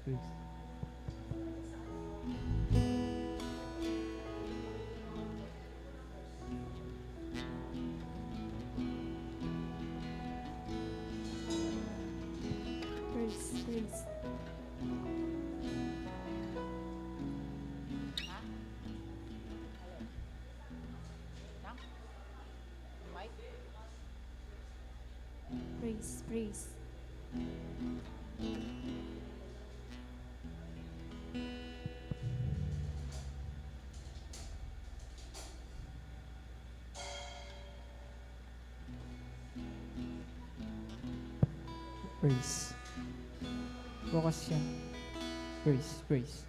praise. Praise, praise. Praise, praise. Praise. Bukas siya. Praise, praise.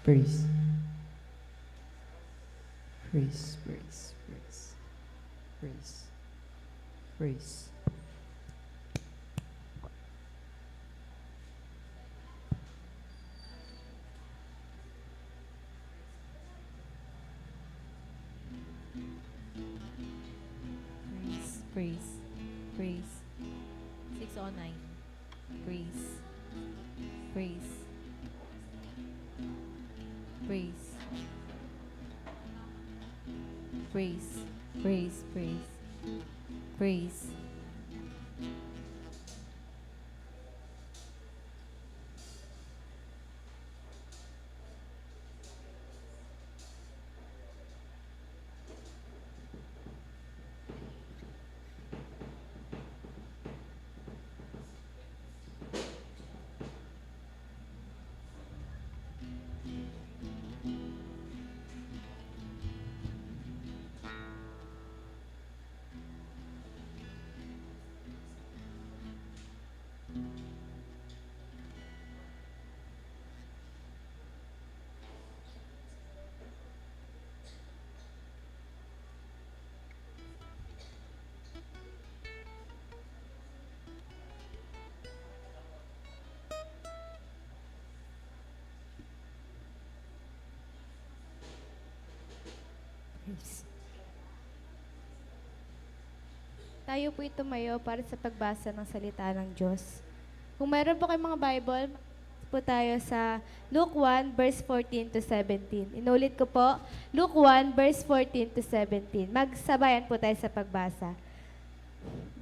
Praise. Praise, praise, praise. Praise. Praise. Praise, praise. 609. Praise, praise. Praise. Praise, praise, praise. Praise. Praise. Tayo po'y tumayo para sa pagbasa ng salita ng Diyos. Kung mayroon po kayong mga Bible, po tayo sa Luke 1, verse 14 to 17. Inulit ko po, Luke 1, verse 14 to 17. Magsabayan po tayo sa pagbasa.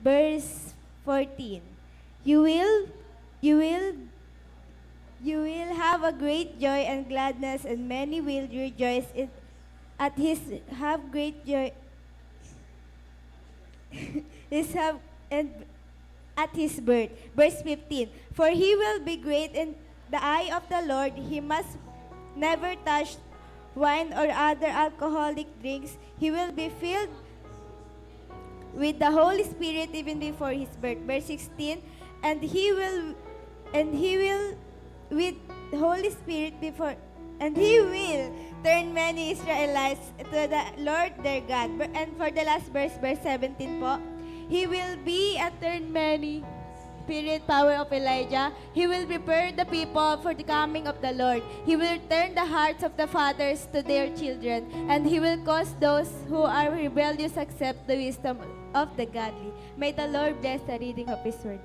Verse 14. You will have a great joy and gladness, and many will rejoice at his have great joy his have and at his birth. Verse 15. For he will be great in the eye of the Lord. He must never touch wine or other alcoholic drinks. He will be filled with the Holy Spirit even before his birth. Verse 16. And he will with the Holy Spirit before, and he will turn many Israelites to the Lord their God. And for the last verse, verse 17 po, he will be and turn many Spirit, power of Elijah. He will prepare the people for the coming of the Lord. He will turn the hearts of the fathers to their children, and he will cause those who are rebellious accept the wisdom of the godly. May the Lord bless the reading of his word.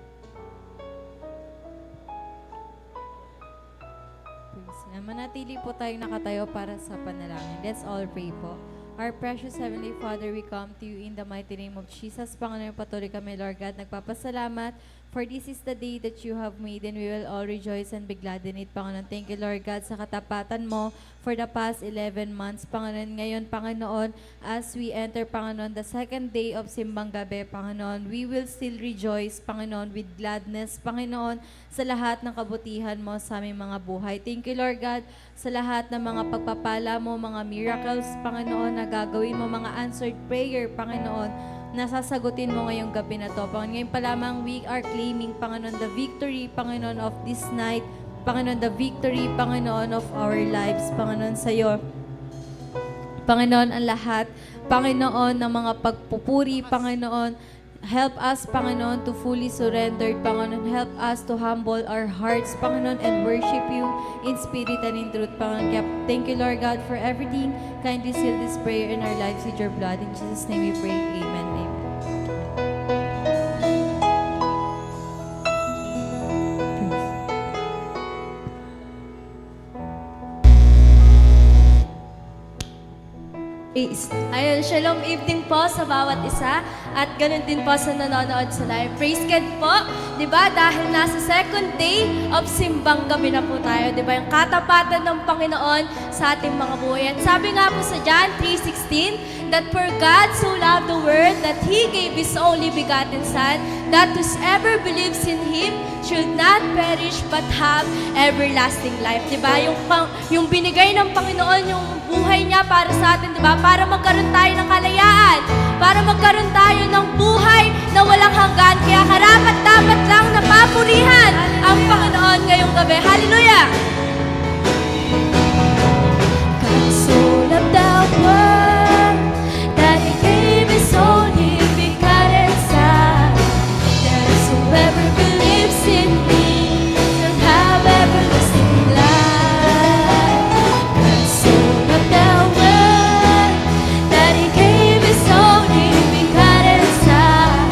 Manatili po tayong nakatayo para sa panalangin. Let's all pray po. Our precious Heavenly Father, we come to you in the mighty name of Jesus. Panginoon, patuloy kami, Lord God, nagpapasalamat for this is the day that you have made and we will all rejoice and be glad in it. Panginoon, thank you, Lord God, sa katapatan mo for the past 11 months. Panginoon, ngayon, Panginoon, as we enter, Panginoon, the second day of Simbang Gabi, Panginoon, we will still rejoice, Panginoon, with gladness, Panginoon, sa lahat ng kabutihan mo sa aming mga buhay. Thank you, Lord God, sa lahat ng mga pagpapala mo, mga miracles, Panginoon, na gagawin mo, mga answered prayer, Panginoon, nasasagutin mo ngayong gabi na to. Panginoon, ngayon pa lamang we are claiming, Panginoon, the victory, Panginoon, of this night, Panginoon, the victory, Panginoon, of our lives, Panginoon, sa iyo. Panginoon, ang lahat, Panginoon, ng mga pagpupuri, Panginoon, Help us, Panginoon, to fully surrender, Panginoon. Help us to humble our hearts, Panginoon, and worship You in spirit and in truth, Panginoon. Kaya thank You, Lord God, for everything. Kindly seal this prayer in our lives with Your blood. In Jesus' name we pray. Amen. Amen. Praise. Ayun, shalom evening po sa bawat isa at ganun din po sa nanonood sa live. Praise God po, di ba? Dahil nasa second day of simbang gabi na po tayo, di ba? Yung katapatan ng Panginoon sa ating mga buhay. At sabi nga po sa John 3:16, that for God so loved the world that He gave His only begotten Son, that whosoever believes in Him should not perish but have everlasting life. Di ba? Yung binigay ng Panginoon, yung buhay niya para sa atin, di ba? Para magkaroon tayo ng kalayaan, para magkaroon tayo ng buhay na walang hanggan. Kaya karapat-dapat lang na papurihan ang Panginoon ngayong gabi. Hallelujah! God so loved the world that He gave His only begotten Son, that whoever believes in Him shall have everlasting life. God so loved the world that He gave His only begotten Son,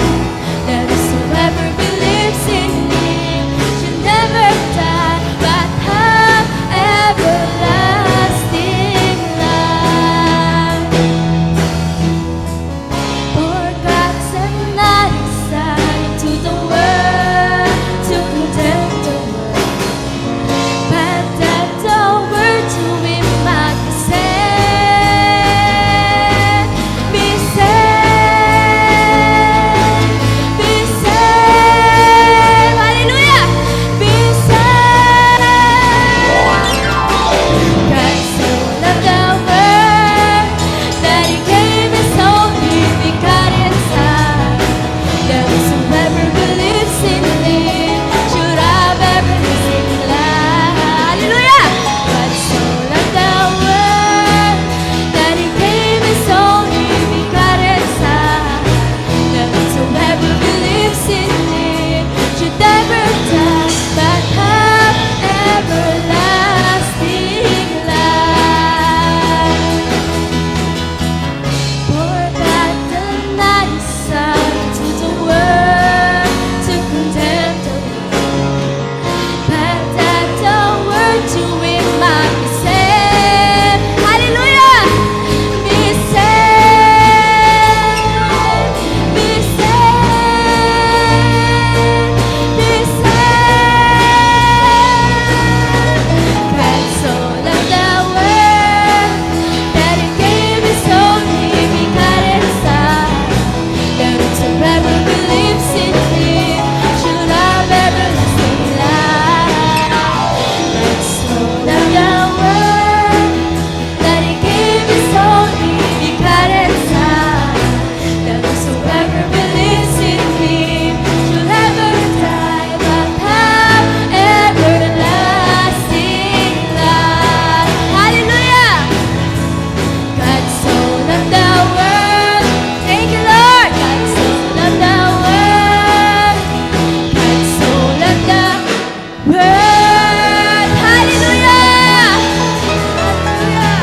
that whoever believes in Him should never die but have everlasting life. For God sent not His Son into the world to condemn the world, but that the world to Him might be saved. Be saved, be saved, hallelujah, be saved. God so loved the world that He gave His only begotten Son, that whosoever believes in Him should have everlasting life. Hallelujah! God so loved the world that He gave His only begotten Son, that whosoever believes in Him should never die but have everlasting life. For God did not His Son to the world to condemn the world, but that the world to Him might be saved. Hallelujah! Be saved, be saved, be saved. God so loved the world that He gave His only begotten Son, that whosoever believes in Him should have everlasting life. God so loved the world that He gave His only begotten Son, that whosoever believes in Him should never die but have everlasting life. Hallelujah! God so loved the world. Thank you, Lord. God so loved the world. God so loved the world. Hallelujah! Hallelujah!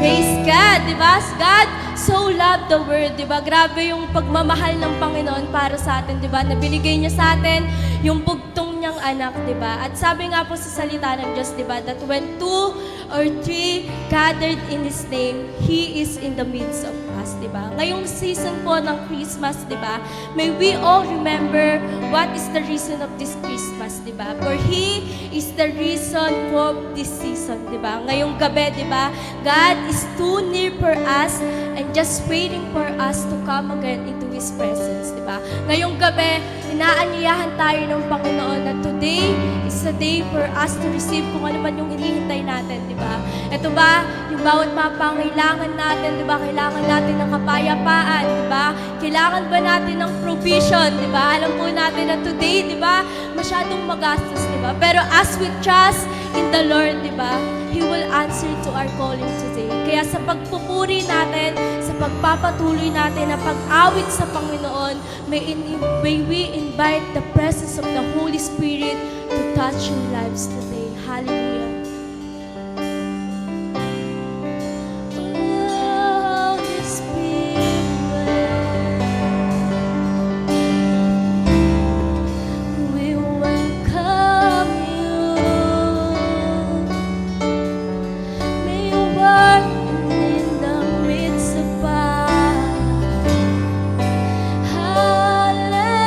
Praise God, di ba? God so loved the world, di ba? Grabe yung pagmamahal ng Panginoon para sa atin, di ba? Na binigay niya sa atin yung bugtong niyang anak, di ba? At sabi nga po sa salita ng Diyos, di ba? That when 2 or 3 gathered in His name, He is in the midst of us, di ba? Ngayong season po ng Christmas, di ba? May we all remember what is the reason of this Christmas, di ba? For He is the reason for this season, di ba? Ngayong gabi, di ba? God is too near for us and just waiting for us to come again into His presence, di ba? Ngayong gabi, inaanyayahan tayo ng Panginoon na today is a day for us to receive kung ano man yung hinihintay natin, di ba? Ito ba, yung bawat mga pangailangan natin, di ba? Kailangan natin ng kapayapaan, di ba? Kailangan ba natin ng provision, di ba? Alam po natin na today, di ba? Masyadong magastos, di ba? Pero as we trust in the Lord, di ba? He will answer to our calling today. Kaya sa pagpupuri natin, sa sa pagpapatuloy natin na pag-awit sa Panginoon, may we invite the presence of the Holy Spirit to touch your lives today. Hallelujah. Holy Spirit, we welcome you. May you work in the midst of us. Hallelujah.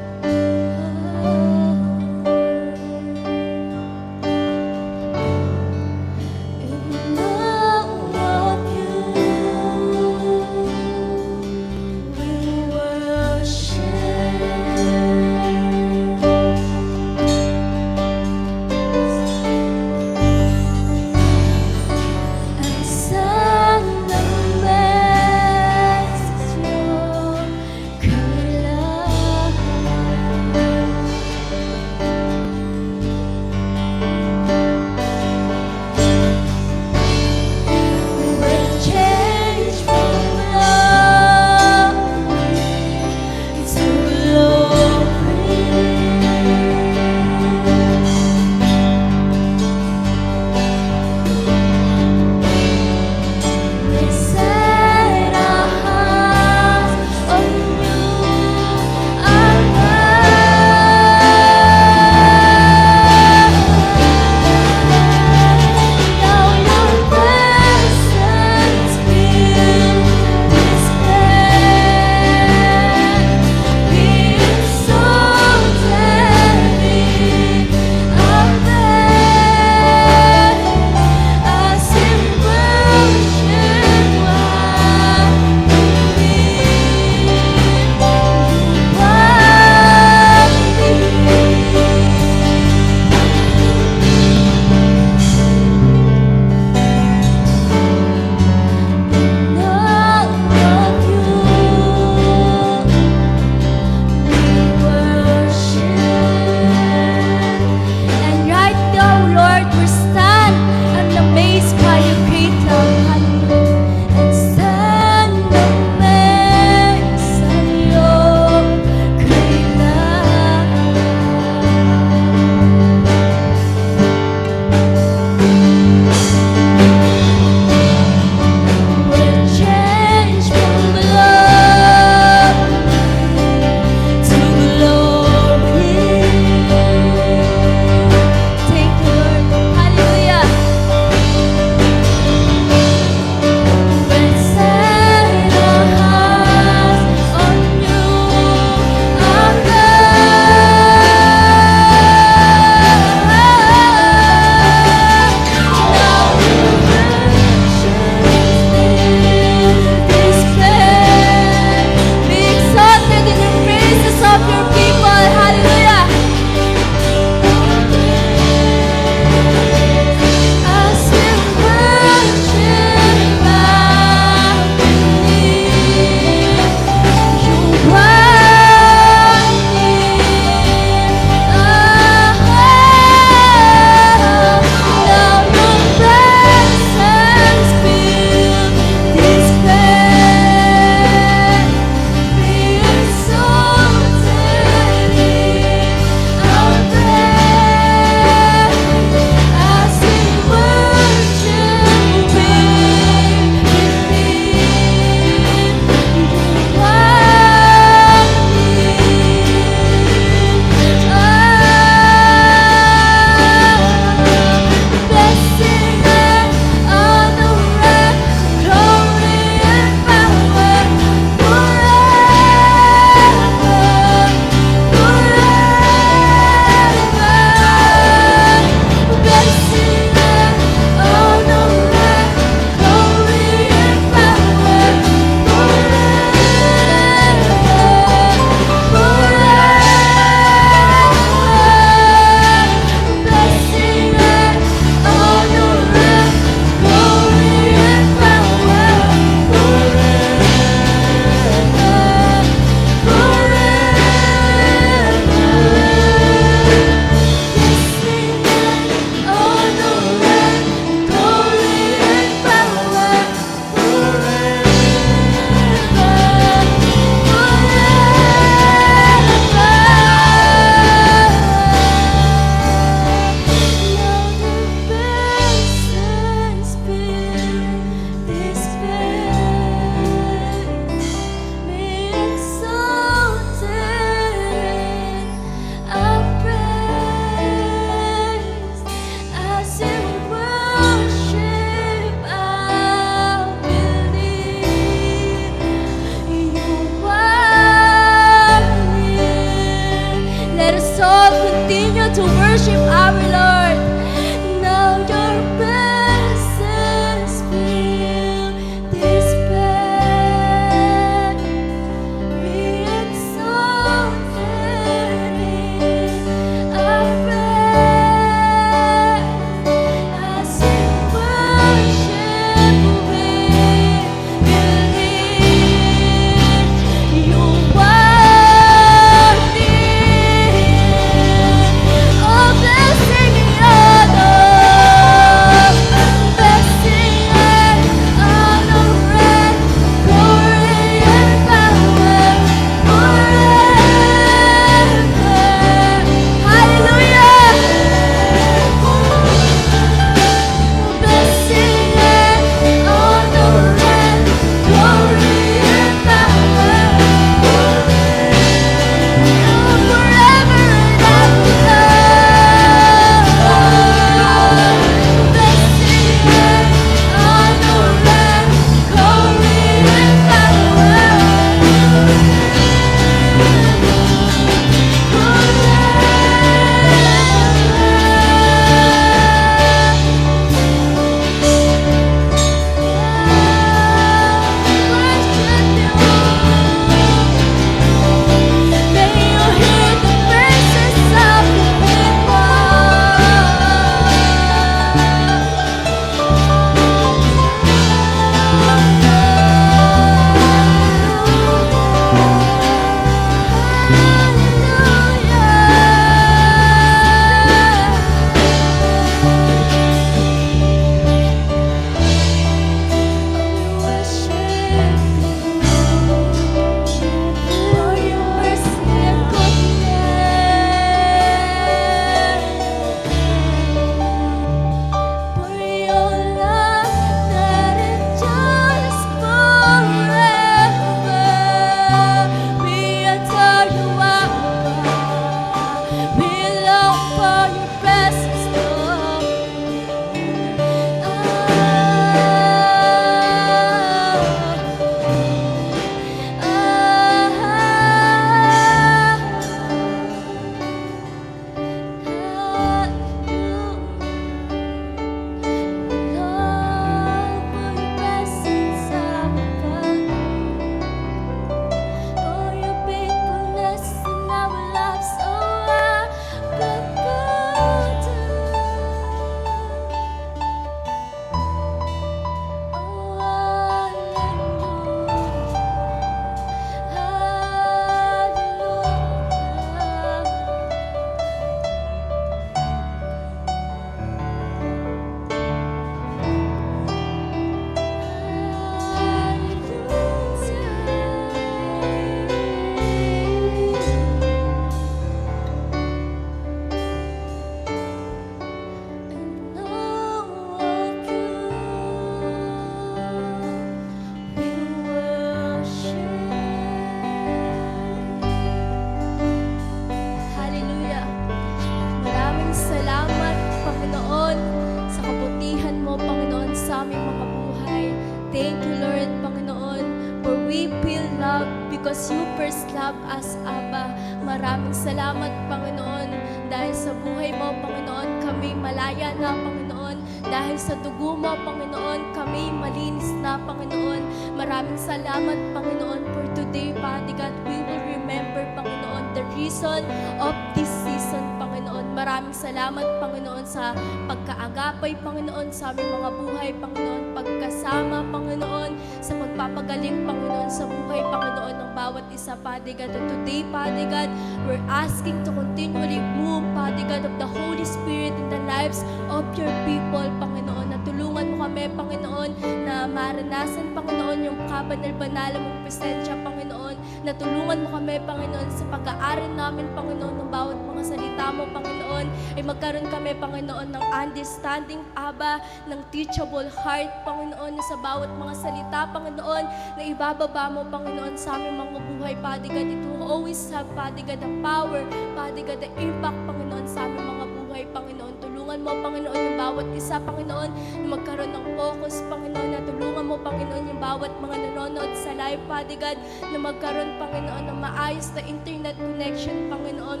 you first love us, Abba. Maraming salamat, Panginoon, dahil sa buhay mo, Panginoon, kami malaya na, Panginoon. Dahil sa dugo mo, Panginoon, kami malinis na, Panginoon. Maraming salamat, Panginoon, for today, Father God. We will remember, Panginoon, the reason of this season, Panginoon. Maraming salamat, Panginoon, sa pagkaagapay, Panginoon, sa aming mga buhay, Panginoon. Pagkasama, Panginoon, sa pagpapagaling, Panginoon, sa buhay, Panginoon, ng bawat isa, Father God. And today, Father God, we're asking to continually move, Father God, of the Holy Spirit in the lives of your people, Panginoon. Na tulungan mo kami, Panginoon, na maranasan, Panginoon, yung kabanal-banal mong presensya, Panginoon. Na tulungan mo kami, Panginoon, sa pag-aaral namin, Panginoon, ng bawat mga salita mo, Panginoon, ay magkaroon kami, Panginoon, ng understanding, Aba, ng teachable heart, Panginoon, na sa bawat mga salita, Panginoon, na ibababa mo, Panginoon, sa aming mga buhay, Father God. It will always have, Father God, the power, Father God, the impact, Panginoon, sa aming mga buhay, Panginoon. Tulungan mo, Panginoon, yung bawat isa, Panginoon, na magkaroon ng focus, Panginoon, na tulungan mo, Panginoon, yung bawat mga nanonood sa live, Father God, na magkaroon, Panginoon, ng maayos na internet connection, Panginoon.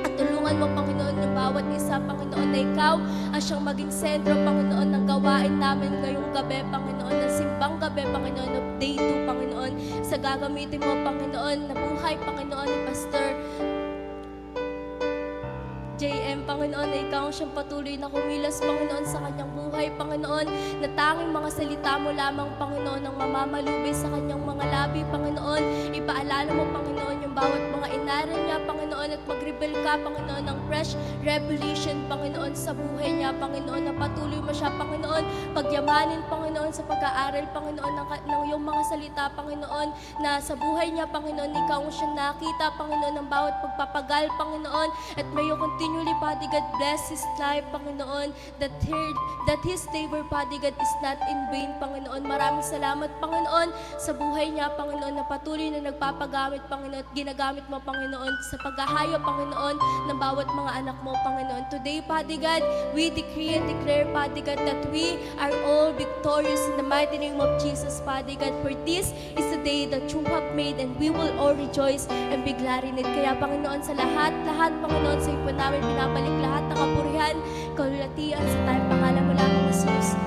At tulungan mo, Panginoon, yung bawat isa, Panginoon, na ikaw ang siyang maging sentro, Panginoon, ng gawain namin ngayong gabi, Panginoon, ng simbang gabi, Panginoon, of day 2, Panginoon, sa gagamitin mo, Panginoon, na buhay, Panginoon, ni Pastor JM, Panginoon, na ikaw ang siyang patuloy na kumilos, Panginoon, sa kanyang buhay, Panginoon, na tanging mga salita mo lamang, Panginoon, ang mamamalubay sa kanyang mga labi, Panginoon. Ipaalala mo, Panginoon, yung bawat mga inaral niya, Panginoon, at mag-reveal ka, Panginoon, ng fresh revelation, Panginoon, sa buhay niya, Panginoon, na patuloy mo siya, Panginoon, pagyamanin, Panginoon, sa pag-aaral, Panginoon, ng iyong mga salita, Panginoon, na sa buhay niya, Panginoon, ikaw ang siyang nakita, Panginoon, ng bawat pagpapagal, Panginoon, at may continually, Father God, bless his life, Panginoon, that his labor, Father God, is not in vain, Panginoon. Maraming salamat, Panginoon, sa buhay niya, Panginoon, na patuloy na nagpapagamit, Panginoon, at ginagamit mo, Panginoon, sa paghahayo, Panginoon, ng bawat mga anak mo, Panginoon. Today, Father God, we decree and declare, Father God, that we are all victorious in the mighty name of Jesus, Father God. For this is the day that you have made, and we will all rejoice and be glad in it. Kaya, Panginoon, sa lahat, Panginoon, sa ipo namin pinabalik lahat ng kapurihan, kalulatian sa tayong pangalan mo lamang, Jesus.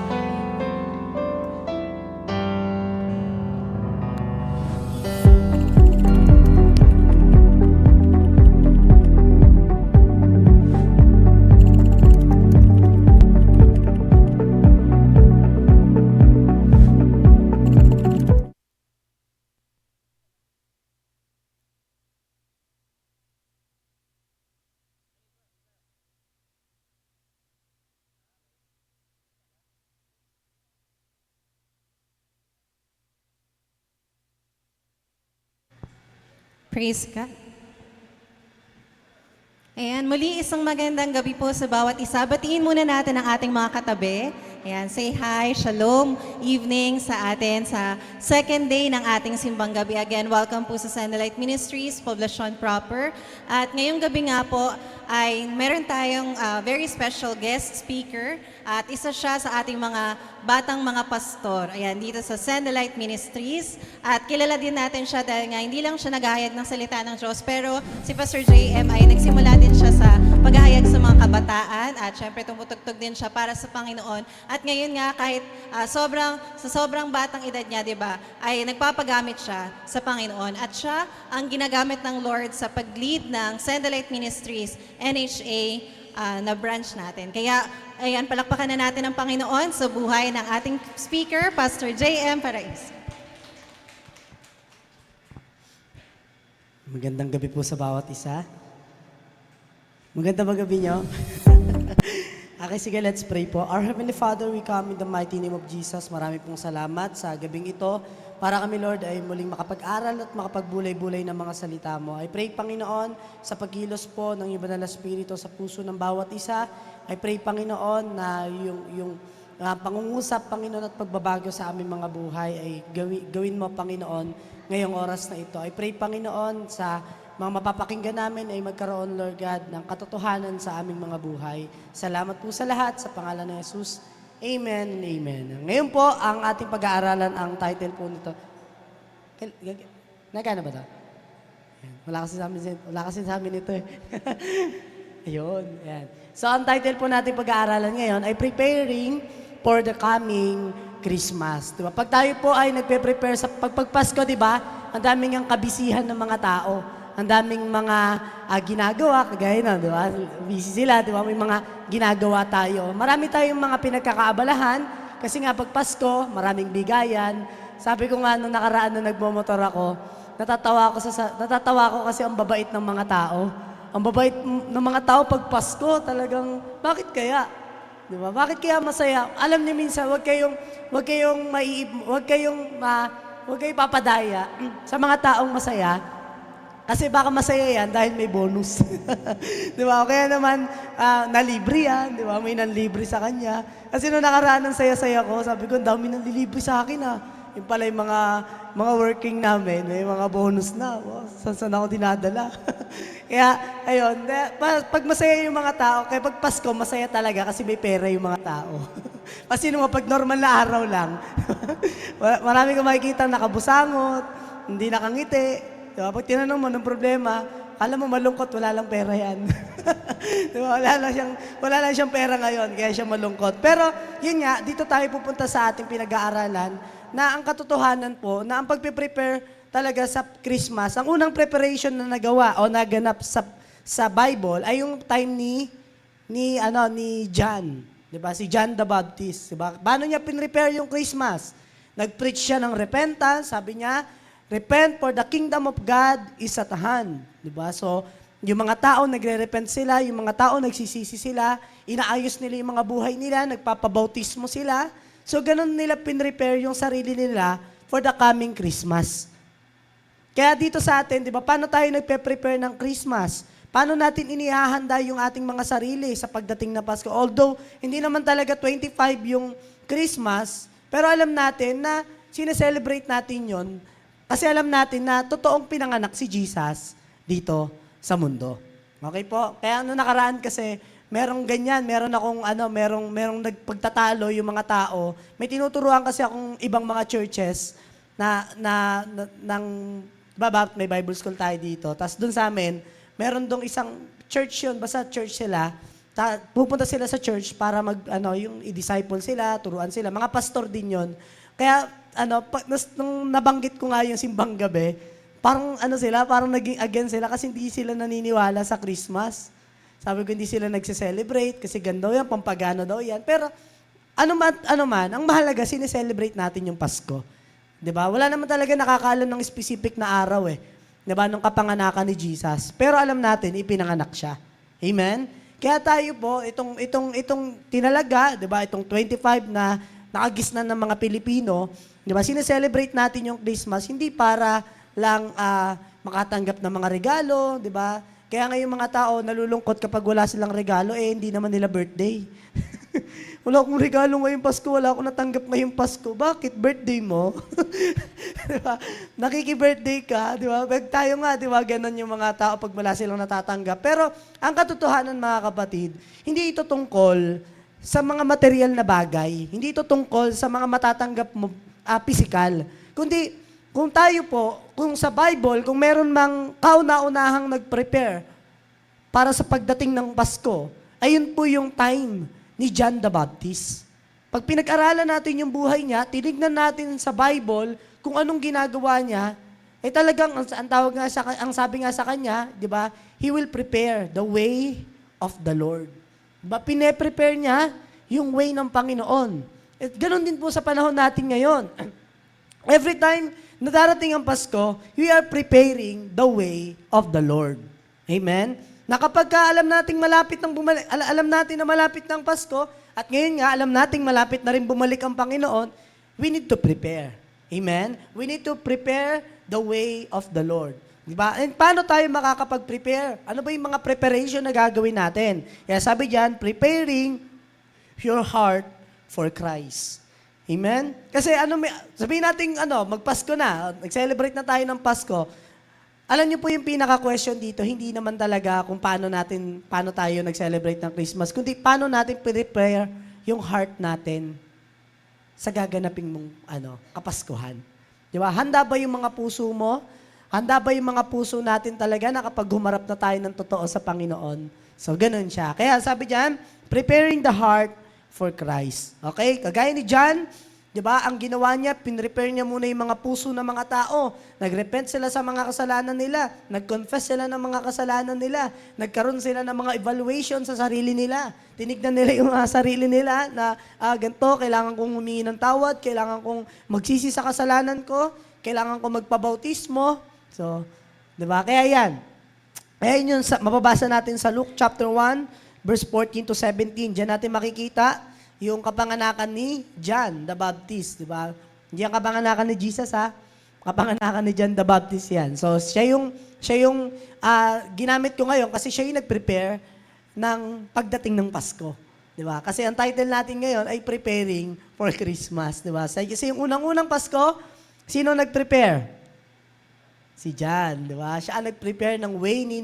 Praise God. Ayan, muli isang magandang gabi po sa bawat isa. Batiin muna natin ang ating mga katabi. Ayan, say hi, shalom, evening sa atin sa second day ng ating simbang gabi. Again, welcome po sa Sandalite Ministries, Poblacion Proper. At ngayong gabi nga po ay meron tayong very special guest speaker. At isa siya sa ating mga batang mga pastor. Ayan, dito sa Sandalite Ministries. At kilala din natin siya dahil nga hindi lang siya naghahayag ng salita ng Diyos, pero si Pastor JM ay nagsimula din siya sa paghahayag sa mga kabataan at syempre tumutugtog din siya para sa Panginoon. At ngayon nga kahit sobrang batang edad niya, 'di ba, ay nagpapagamit siya sa Panginoon. At siya ang ginagamit ng Lord sa pag-lead ng Sandalite Ministries NHA na branch natin. Kaya, ayan, palakpakan na natin ang Panginoon sa buhay ng ating speaker, Pastor J.M. Parais. Magandang gabi po sa bawat isa. Magandang gabi nyo. Okay, sige, let's pray po. Our Heavenly Father, we come in the mighty name of Jesus. Marami pong salamat sa gabing ito. Para kami, Lord, ay muling makapag-aral at makapagbulay-bulay ng mga salita mo. I pray, Panginoon, sa pagkilos po ng Iba na Espiritu sa puso ng bawat isa. I pray, Panginoon, na yung pangungusap, Panginoon, at pagbabago sa aming mga buhay ay gawin mo, Panginoon, ngayong oras na ito. I pray, Panginoon, sa mga mapapakinggan namin ay magkaroon, Lord God, ng katotohanan sa aming mga buhay. Salamat po sa lahat, sa pangalan ng Jesus. Amen and amen. Ngayon po, ang ating pag-aaralan, ang title po nito. Nagana ba ito? Wala kasi sa amin ito eh. Ayun, yan. So, ang title po natin pag-aaralan ngayon ay Preparing for the Coming Christmas. Diba? Pag tayo po ay nagpe-prepare sa pagpasko, di ba? Ang daming ang kabisihan ng mga tao. Ang daming mga ginagawa, kagaya na, di ba? Busy sila, di ba? May mga ginagawa tayo. Marami tayong mga pinagkakaabalahan kasi nga pag Pasko, maraming bigayan. Sabi ko nga nung nakaraan na nagmomotor ako, natatawa ako kasi ang babait ng mga tao. Ang babait ng mga tao pag Pasko, talagang, bakit kaya? Di ba? Bakit kaya masaya? Alam niyo minsan, huwag kayong papadaya sa mga taong masaya. Kasi baka masaya yan dahil may bonus. Di ba? Kaya naman, nalibre yan. Di ba? May nanlibre sa kanya. Kasi nung nakaraan ng saya-saya ko, sabi ko, ang dami nanlilibre sa akin Yung pala yung mga working namin, may mga bonus na. Oh, saan ako dinadala? Kaya, ayun, pag masaya yung mga tao, kaya pag Pasko, masaya talaga kasi may pera yung mga tao. Kasi nung pag normal na araw lang, marami kang makikita nakabusangot, hindi nakangiti. Diba? Pag tinanong mo ng problema, kala mo malungkot, wala lang pera yan. Diba? Wala lang siyang pera ngayon, kaya siya malungkot. Pero, yun nga, dito tayo pupunta sa ating pinag-aaralan na ang katotohanan po, na ang pagpe-prepare talaga sa Christmas, ang unang preparation na nagawa o naganap sa Bible ay yung time ni John. Diba? Si John the Baptist. Diba? Paano niya pinrepare yung Christmas? Nag-preach siya ng repentance, sabi niya, repent for the kingdom of God is at hand. Diba? So, yung mga tao nagre-repent sila, yung mga tao nagsisisi sila, inaayos nila yung mga buhay nila, nagpapabautismo sila. So, ganun nila pinrepare yung sarili nila for the coming Christmas. Kaya dito sa atin, di ba, paano tayo nagpe-prepare ng Christmas? Paano natin inihahanda yung ating mga sarili sa pagdating na Pasko? Although, hindi naman talaga 25 yung Christmas, pero alam natin na sineselebrate natin yon kasi alam natin na totoong pinanganak si Jesus dito sa mundo. Okay po? Kaya nakaraan kasi, merong ganyan, merong nagpagtatalo yung mga tao. May tinuturuan kasi akong ibang mga churches may Bible school tayo dito. Tapos dun sa amin, meron dong isang church yun, basta church sila. Pupunta sila sa church para yung i-disciple sila, turuan sila. Mga pastor din yun. Kaya, nung nabanggit ko nga yung simbang gabi, parang naging against sila kasi hindi sila naniniwala sa Christmas. Sabi ko, hindi sila nagse-celebrate kasi ganda yan, pampagano daw yan. Pero, ano man, ang mahalaga, sineselebrate natin yung Pasko. 'Di ba? Wala naman talaga nakakaalam ng specific na araw 'Di ba? Nung kapanganakan ni Jesus. Pero alam natin, ipinanganak siya. Amen? Kaya tayo po, itong tinalaga, 'di ba? Itong 25 na nakagisnan ng mga Pilipino, 'di ba? Sineselebrate natin yung Christmas, hindi para lang makatanggap ng mga regalo, 'di ba? Kaya ngayon mga tao nalulungkot kapag wala silang regalo, hindi naman nila birthday. Wala akong regalo ngayong Pasko, wala akong natanggap ngayong Pasko. Bakit? Birthday mo? Diba? Nakiki-birthday ka, di ba? Tayo nga, di ba? Ganon yung mga tao pag wala silang natatanggap. Pero ang katotohanan mga kapatid, hindi ito tungkol sa mga material na bagay. Hindi ito tungkol sa mga matatanggap mo physical. Kundi, kung tayo po, kung sa Bible, kung meron mang kauna-unahang nag-prepare para sa pagdating ng Pasko, ayun po yung time ni John the Baptist. Pag pinag-aralan natin yung buhay niya, tinignan natin sa Bible kung anong ginagawa niya, talagang ang sabi nga sa kanya, 'di ba? He will prepare the way of the Lord. Diba? Pine-prepare niya yung way ng Panginoon. At ganoon din po sa panahon natin ngayon. Every time na darating ang Pasko, we are preparing the way of the Lord. Amen? Na kapag alam nating alam natin na malapit ng Pasko, at ngayon nga, alam nating malapit na rin bumalik ang Panginoon, we need to prepare. Amen? We need to prepare the way of the Lord. Diba? And paano tayo makakapag-prepare? Ano ba yung mga preparation na gagawin natin? Kaya sabi diyan, preparing your heart for Christ. Amen? Kasi sabihin natin, magpasko na, nag-celebrate na tayo ng Pasko. Alam niyo po yung pinaka-question dito, hindi naman talaga kung paano tayo nag-celebrate ng Christmas, kundi paano natin prepare yung heart natin sa gaganaping mong kapaskuhan. Di ba? Handa ba yung mga puso mo? Handa ba yung mga puso natin talaga na kapag humarap na tayo ng totoo sa Panginoon? So, ganun siya. Kaya sabi diyan, preparing the heart for Christ. Okay? Kagaya ni John, di ba, ang ginawa niya, pinrepare niya muna yung mga puso ng mga tao. Nagrepent sila sa mga kasalanan nila. Nag-confess sila ng mga kasalanan nila. Nagkaroon sila ng mga evaluation sa sarili nila. Tinignan nila yung sarili nila na ganito, kailangan kong humingi ng tawad, kailangan kong magsisi sa kasalanan ko, kailangan kong magpabautismo. So, di ba? Kaya yan. Kaya yun yung mababasa natin sa Luke chapter 1, verse 14 to 17. Diyan natin makikita yung kapanganakan ni John the Baptist, di ba? Hindi ang kapanganakan ni Jesus, ha? Kapanganakan ni John the Baptist yan. So, siya yung ginamit ko ngayon kasi siya yung nag-prepare ng pagdating ng Pasko. Di ba? Kasi ang title natin ngayon ay Preparing for Christmas. Di ba? Kasi yung unang-unang Pasko, sino nag-prepare? Si John, di ba? Siya ang nag-prepare ng way ni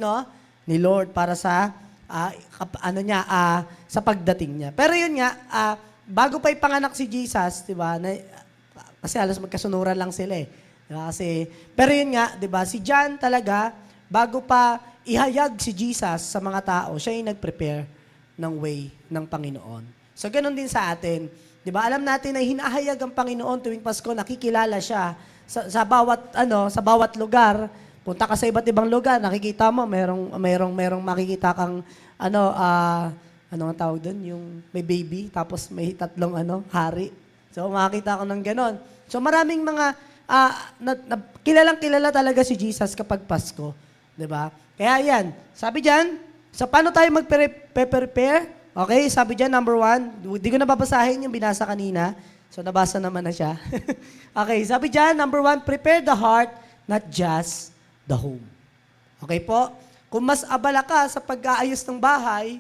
Lord para sa sa pagdating niya. Pero yun nga, bago pa ipanganak si Jesus, di ba? Kasi halos magkasunuran lang sila eh. Diba? Pero yun nga, di ba? Si John talaga, bago pa ihayag si Jesus sa mga tao, siya yung nag-prepare ng way ng Panginoon. So, ganun din sa atin. Di ba? Alam natin na hinahayag ang Panginoon tuwing Pasko, nakikilala siya sa bawat lugar. Punta ka sa iba't ibang lugar, nakikita mo, merong makikita kang ano ang tawag doon, yung may baby, tapos may tatlong hari. So, makakita ko ng ganon. So, maraming mga kilalang-kilala talaga si Jesus kapag Pasko. Di ba? Kaya yan, sabi dyan, sa paano tayo mag-prepare? Okay, sabi dyan, number 1, di ko nababasahin yung binasa kanina. So, nabasa naman na siya. Okay, sabi dyan, number 1, prepare the heart, not just the home. Okay po? Kung mas abala ka sa pag-aayos ng bahay,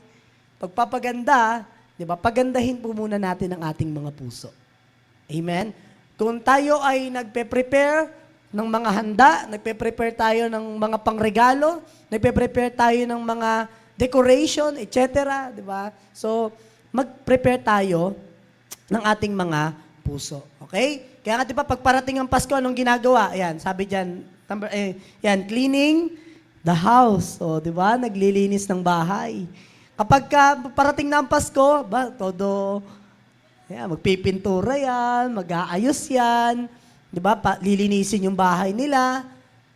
pagpapaganda, di ba, pagandahin po muna natin ang ating mga puso. Amen? Kung tayo ay nagpe-prepare ng mga handa, nagpe-prepare tayo ng mga pangregalo, nagpe-prepare tayo ng mga decoration, etc. Di ba? So, mag-prepare tayo ng ating mga puso. Okay? Kaya nga, di ba, pag parating ang Pasko, anong ginagawa? Ayan, sabi dyan, cleaning the house. O, di ba? Naglilinis ng bahay. Kapag parating na ang Pasko, magpipintura yan, mag-aayos yan, di ba? Lilinisin yung bahay nila.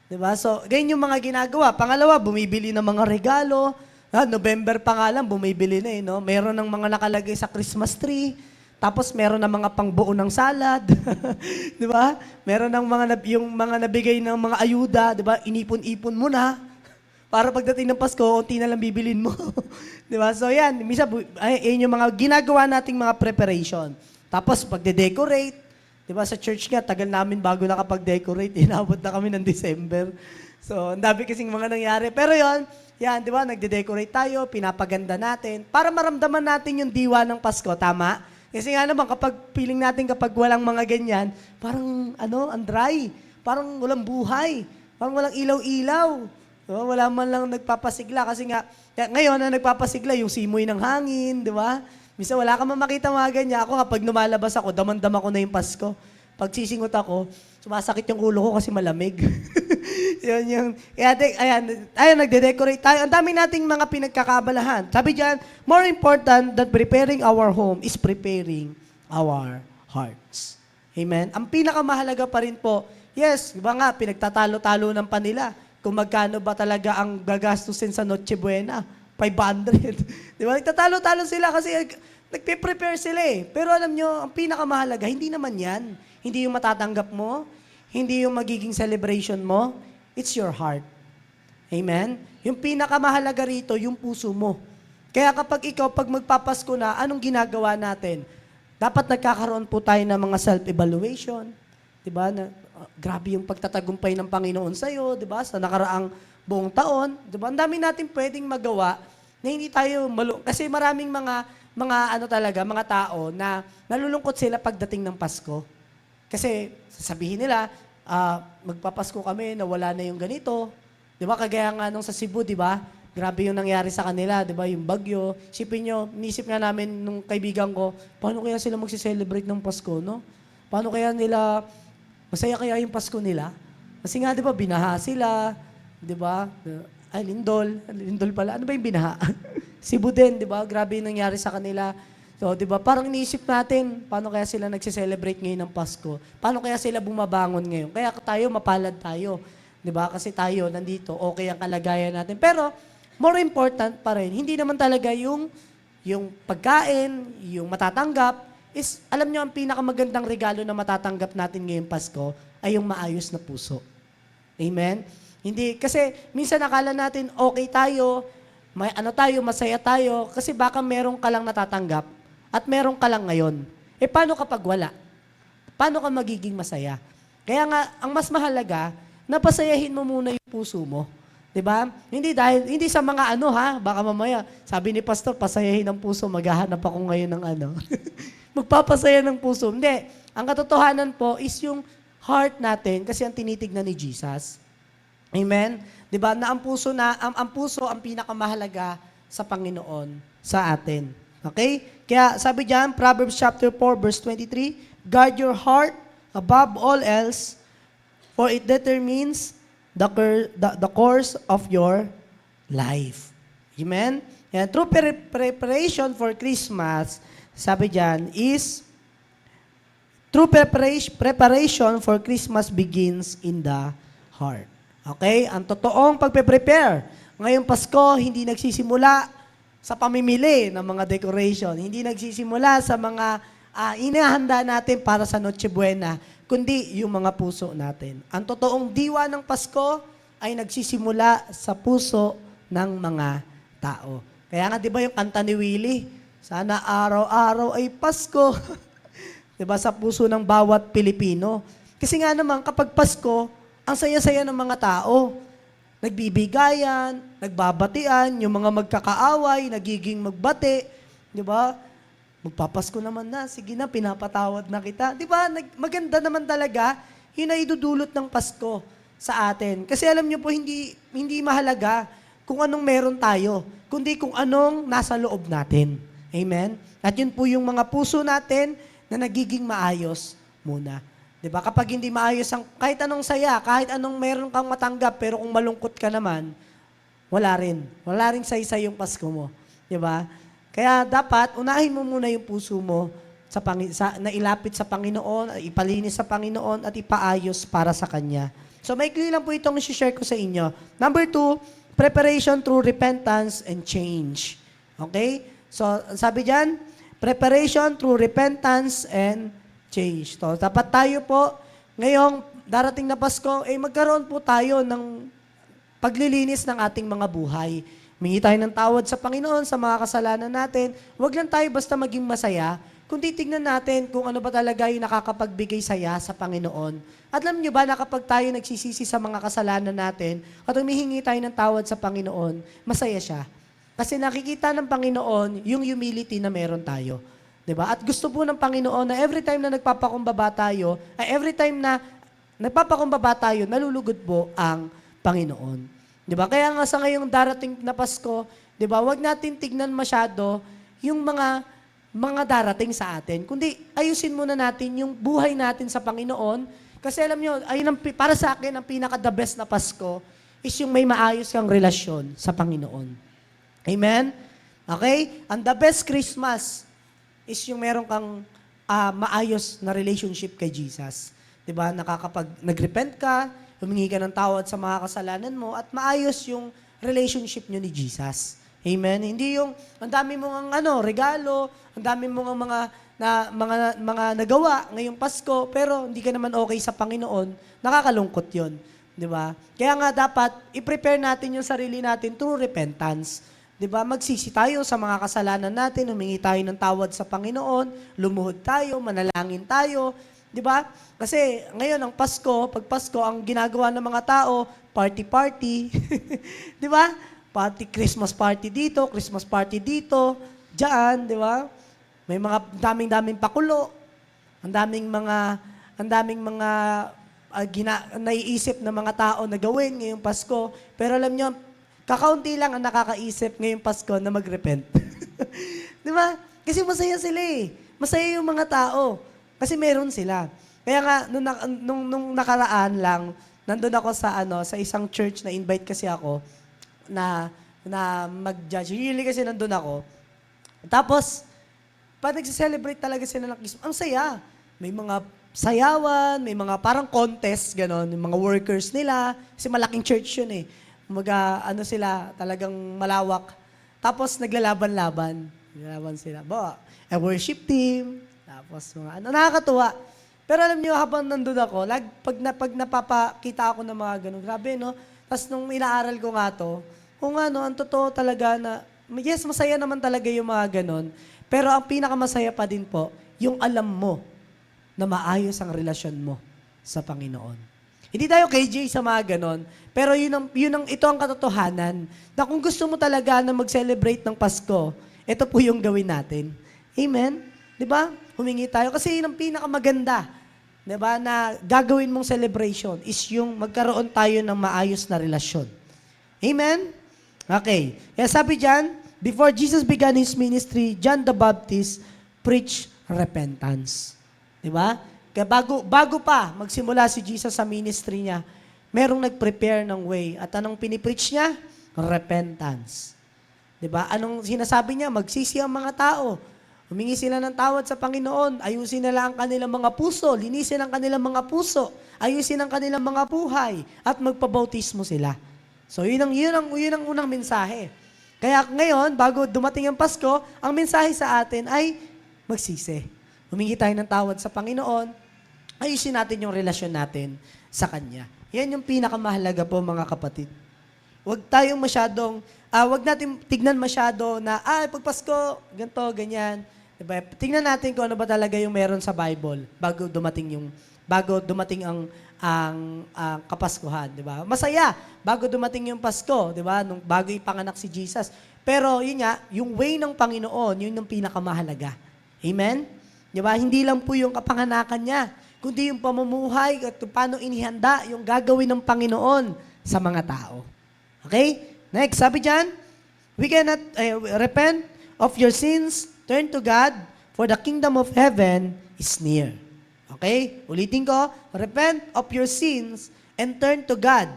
Di ba? So, ganyan yung mga ginagawa. Pangalawa, bumibili ng mga regalo. November pa nga lang, bumibili na no? Meron ng mga nakalagay sa Christmas tree. Tapos meron ng mga pangbuo ng salad. Di ba? Meron ng yung mga nabigay ng mga ayuda, di ba? Inipon-ipon mo na. Para pagdating ng Pasko, unti na lang bibilin mo. Di ba? So yan, misa, yan yung mga ginagawa nating mga preparation. Tapos pagde-decorate, di ba sa church nga, tagal namin bago nakapag-decorate, inabot na kami ng December. So, ang dami kasing mga nangyari. Pero yan, di ba, nagde-decorate tayo, pinapaganda natin, para maramdaman natin yung diwa ng Pasko, tama? Kasi nga naman, kapag feeling natin kapag walang mga ganyan, parang, ang dry. Parang walang buhay. Parang walang ilaw-ilaw. So, wala man lang nagpapasigla. Kasi nga, ngayon na nagpapasigla, yung simoy ng hangin, di ba? Misa wala ka man makita mga ganyan. Ako, kapag lumalabas ako, damandam ako na yung Pasko. Pag sisingot ako, sumasakit yung ulo ko kasi malamig. Yun yung, ayan, nagde-decorate tayo. Ang dami nating mga pinagkakabalahan. Sabi dyan, more important than preparing our home is preparing our hearts. Amen? Ang pinakamahalaga pa rin po, yes, iba nga, pinagtatalo-talo ng panila. Kung magkano ba talaga ang gagastusin sa Noche Buena? 500. Di ba? Nagtatalo-talo sila kasi nagpe-prepare sila eh. Pero alam nyo, ang pinakamahalaga, hindi naman yan. Hindi yung matatanggap mo, hindi yung magiging celebration mo, it's your heart. Amen? Yung pinakamahalaga rito, yung puso mo. Kaya kapag ikaw, pag magpapasko na, anong ginagawa natin? Dapat nagkakaroon po tayo ng mga self-evaluation. Diba? Grabe yung pagtatagumpay ng Panginoon sa'yo, diba? Sa nakaraang buong taon. Diba? Ang dami natin pwedeng magawa na hindi tayo kasi maraming mga tao na nalulungkot sila pagdating ng Pasko. Kasi sasabihin nila, magpapasko kami na wala na yung ganito. Di ba? Kagaya nga nung sa Cebu, di ba? Grabe yung nangyari sa kanila, di ba? Yung bagyo. Isipin nyo, nisip nga namin nung kaibigan ko, paano kaya sila magsiselebrate ng Pasko, no? Paano kaya nila, masaya kaya yung Pasko nila? Kasi nga, di ba, binaha sila, di ba? Ay, Lindol pala. Ano ba yung binaha? Cebu din, di ba? Grabe yung nangyari sa kanila. So, di ba, parang iniisip natin, paano kaya sila nagse-celebrate ngayon ng Pasko? Paano kaya sila bumabangon ngayon? Kaya tayo, mapalad tayo. Di ba? Kasi tayo, nandito, okay ang kalagayan natin. Pero, more important pa rin, hindi naman talaga yung pagkain, yung matatanggap, is, alam nyo, ang pinakamagandang regalo na matatanggap natin ngayong Pasko ay yung maayos na puso. Amen? Hindi, kasi minsan nakala natin okay tayo, may ano tayo, masaya tayo, kasi baka meron ka lang natatanggap at meron ka lang ngayon. Eh paano kapag wala? Paano ka magiging masaya? Kaya nga, ang mas mahalaga, napasayahin mo muna yung puso mo. 'Di ba? Hindi sa mga baka mamaya, sabi ni pastor, pasayahin ang puso, maghahanap ako ngayon ng magpapasaya ng puso. Hindi. Ang katotohanan po is yung heart natin kasi ang tinitignan ni Jesus. Amen? 'Di ba? Na ang puso ang pinakamahalaga sa Panginoon sa atin. Okay? Kaya sabi diyan, Proverbs chapter 4 verse 23, guard your heart above all else, for it determines the course of your life. Amen? Yan, true preparation for Christmas, sabi diyan, is true preparation for Christmas begins in the heart. Okay? Ang totoong pagpe-prepare ngayong Pasko, hindi nagsisimula sa pamimili ng mga decoration. Hindi nagsisimula sa mga inahanda natin para sa Noche Buena, kundi yung mga puso natin. Ang totoong diwa ng Pasko ay nagsisimula sa puso ng mga tao. Kaya nga, di ba yung kanta ni Willie, sana araw-araw ay Pasko. Di ba, sa puso ng bawat Pilipino. Kasi nga naman, kapag Pasko, ang saya-saya ng mga tao. Nagbibigayan, nagbabatian, yung mga magkakaaway, nagiging magbati. Di ba? Magpapasko naman na, sige na, pinapatawad na kita. Di ba? Maganda naman talaga yung naidudulot ng Pasko sa atin. Kasi alam niyo po, hindi mahalaga kung anong meron tayo, kundi kung anong nasa loob natin. Amen? At yun po yung mga puso natin na nagiging maayos muna. 'Di ba? Kapag hindi maayos kahit anong saya, kahit anong meron kang matanggap, pero kung malungkot ka naman, wala rin. Wala rin saysay yung Pasko mo. 'Di ba? Kaya dapat unahin mo muna yung puso mo na ilapit sa Panginoon, ipalinis sa Panginoon at ipaayos para sa Kanya. So maikli lang po itong i-share ko sa inyo. Number 2, preparation through repentance and change. Okay? So sabi diyan, preparation through repentance and change. So, dapat tayo po, ngayong darating na Pasko, magkaroon po tayo ng paglilinis ng ating mga buhay. Humingi tayo ng tawad sa Panginoon sa mga kasalanan natin. Huwag lang tayo basta maging masaya, kundi tignan natin kung ano ba talaga yung nakakapagbigay saya sa Panginoon. At alam nyo ba na kapag tayo nagsisisi sa mga kasalanan natin at humihingi tayo ng tawad sa Panginoon, masaya siya. Kasi nakikita ng Panginoon yung humility na meron tayo. Diba? At gusto po ng Panginoon na every time na nagpapakumbaba tayo, nalulugod po ang Panginoon. Diba? Kaya nga sa ngayong darating na Pasko, diba, wag natin tignan masyado yung mga darating sa atin, kundi ayusin muna natin yung buhay natin sa Panginoon. Kasi alam nyo, para sa akin, ang pinaka-the best na Pasko is yung may maayos kang relasyon sa Panginoon. Amen? Okay? And the best Christmas is yung meron kang maayos na relationship kay Jesus. 'Di ba? Nag-repent ka, humingi ka ng tawad sa mga kasalanan mo, at maayos yung relationship nyo ni Jesus. Amen? Hindi yung ang dami mong regalo, ang dami mong mga nagawa ngayong Pasko, pero hindi ka naman okay sa Panginoon, nakakalungkot 'yon. 'Di ba? Kaya nga dapat i-prepare natin yung sarili natin through repentance. 'Di ba? Magsisi tayo sa mga kasalanan natin, humingi tayo ng tawad sa Panginoon, lumuhod tayo, manalangin tayo, 'di ba? Kasi ngayon ang Pasko, pag Pasko ang ginagawa ng mga tao, party. 'Di ba? Christmas party dito, Christmas party dito, diyan, 'di ba? May mga daming pakulo, ang daming mga naiisip ng mga tao na gawin ngayong Pasko. Pero alam niyo, kakaunti lang ang nakakaisip ngayong Pasko na mag-repent. Di ba? Kasi masaya sila eh. Masaya yung mga tao. Kasi meron sila. Kaya nga, nung nakaraan lang, nandun ako sa sa isang church na invite kasi ako na mag-judge. Usually kasi nandun ako. Tapos, pag nagse-celebrate talaga sila ng Christmas, ang saya. May mga sayawan, may mga parang contest, gano'n, yung mga workers nila. Kasi malaking church yun eh. Sila, talagang malawak. Tapos, naglalaban-laban. Naglalaban sila. A worship team. Tapos, nakakatuwa. Pero alam niyo, habang nandun ako, pag napapakita ako ng mga gano'n, grabe, no? Tapos, nung inaaral ko nga to, kung ang totoo talaga na, yes, masaya naman talaga yung mga gano'n. Pero ang pinakamasaya pa din po, yung alam mo na maayos ang relasyon mo sa Panginoon. Hindi tayo KJ sa mga ganon, pero ito ang katotohanan na kung gusto mo talaga na mag-celebrate ng Pasko, ito po yung gawin natin. Amen? Di ba? Humingi tayo. Kasi yun ang pinakamaganda, di ba, na gagawin mong celebration is yung magkaroon tayo ng maayos na relasyon. Amen? Okay. Kaya sabi dyan, before Jesus began His ministry, John the Baptist preached repentance. Di ba? Kaya bago pa magsimula si Jesus sa ministry niya, merong nag-prepare ng way. At anong pinipreach niya? Repentance. Di ba? Anong sinasabi niya? Magsisi ang mga tao. Humingi sila ng tawad sa Panginoon. Ayusin nila ang kanilang mga puso. Linisin ang kanilang mga puso. Ayusin ang kanilang mga buhay. At magpabautismo sila. So, yun ang unang mensahe. Kaya ngayon, bago dumating ang Pasko, ang mensahe sa atin ay magsisi. Humingi tayo ng tawad sa Panginoon, ayusin natin yung relasyon natin sa Kanya. Yan yung pinakamahalaga po, mga kapatid. Huwag natin tignan masyado na, pag Pasko, ganito, ganyan. Diba? Tignan natin kung ano ba talaga yung meron sa Bible bago dumating ang Kapaskuhan, di ba? Masaya bago dumating yung Pasko, di ba? Bago ipanganak si Jesus. Pero yun nga, yung way ng Panginoon, yun yung pinakamahalaga. Amen? Di ba? Hindi lang po yung kapanganakan niya, kundi yung pamumuhay at paano inihanda yung gagawin ng Panginoon sa mga tao. Okay? Next, sabi dyan, we cannot repent of your sins, turn to God, for the kingdom of heaven is near. Okay? Ulitin ko, repent of your sins and turn to God,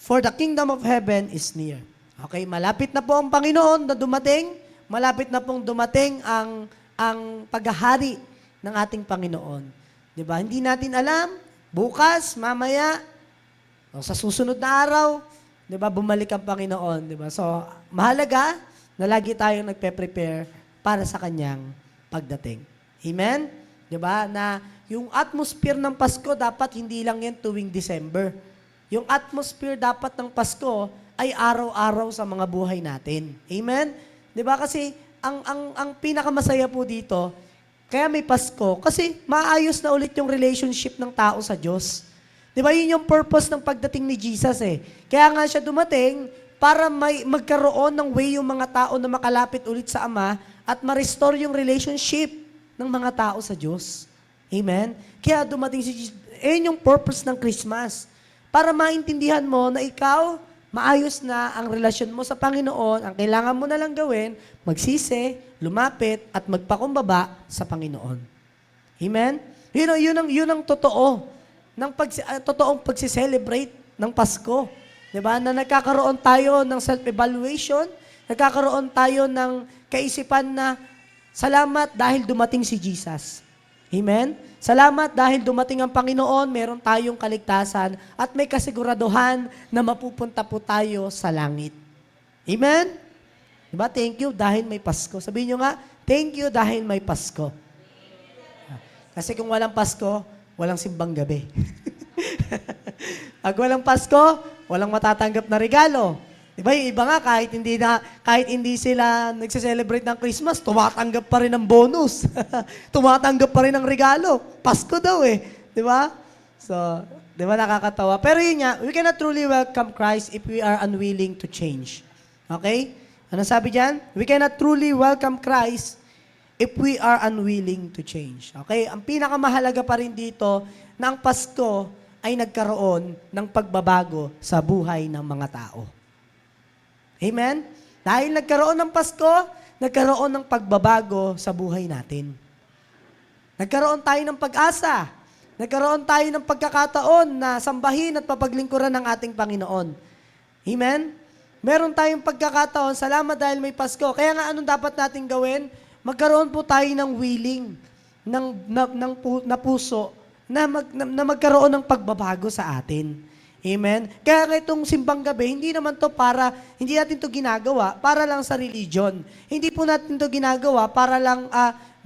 for the kingdom of heaven is near. Okay? Malapit na po ang Panginoon na dumating, malapit na pong dumating ang paghahari ng ating Panginoon. Di ba? Hindi natin alam, bukas, mamaya, o sa susunod na araw, di ba, bumalik ang Panginoon. Di ba? So, mahalaga na lagi tayong nagpe-prepare para sa Kanyang pagdating. Amen? Di ba? Na yung atmosphere ng Pasko, dapat hindi lang yan tuwing December. Yung atmosphere dapat ng Pasko ay araw-araw sa mga buhay natin. Amen? Di ba? Kasi, ang pinakamasaya po dito, kaya may Pasko, kasi maayos na ulit yung relationship ng tao sa Diyos. Di ba, yun yung purpose ng pagdating ni Jesus eh. Kaya nga siya dumating para magkaroon ng way yung mga tao na makalapit ulit sa Ama at ma-restore yung relationship ng mga tao sa Diyos. Amen? Kaya dumating si Jesus. Yun yung purpose ng Christmas. Para maintindihan mo na ikaw, maayos na ang relasyon mo sa Panginoon, ang kailangan mo na lang gawin, magsisi, lumapit, at magpakumbaba sa Panginoon. Amen? Yun ang totoo, totoong pagsiselebrate ng Pasko. Diba? Na nagkakaroon tayo ng self-evaluation, nagkakaroon tayo ng kaisipan na salamat dahil dumating si Jesus. Amen? Salamat dahil dumating ang Panginoon, meron tayong kaligtasan at may kasiguraduhan na mapupunta po tayo sa langit. Amen? Diba? Thank you dahil may Pasko. Sabihin nyo nga, thank you dahil may Pasko. Kasi kung walang Pasko, walang simbang gabi. Pag walang Pasko, walang matatanggap na regalo. Diba, yung iba nga, kahit hindi sila nagse-celebrate ng Christmas, tumatanggap pa rin ng bonus. Tumatanggap pa rin ng regalo. Pasko daw eh. Diba? So, diba nakakatawa? Pero yun nga, we cannot truly welcome Christ if we are unwilling to change. Okay? Ano sabi dyan? We cannot truly welcome Christ if we are unwilling to change. Okay? Ang pinakamahalaga pa rin dito, na ang Pasko ay nagkaroon ng pagbabago sa buhay ng mga tao. Amen? Dahil nagkaroon ng Pasko, nagkaroon ng pagbabago sa buhay natin. Nagkaroon tayo ng pag-asa Nagkaroon tayo ng pagkakataon na sambahin at papaglingkuran ng ating Panginoon. Amen? Meron tayong pagkakataon, salamat dahil may Pasko. Kaya nga anong dapat natin gawin? Magkaroon po tayo ng willing, na puso, na magkaroon ng pagbabago sa atin. Amen? Kaya nga itong simbang gabi, hindi naman to hindi natin to ginagawa para lang sa religion. Hindi po natin to ginagawa para lang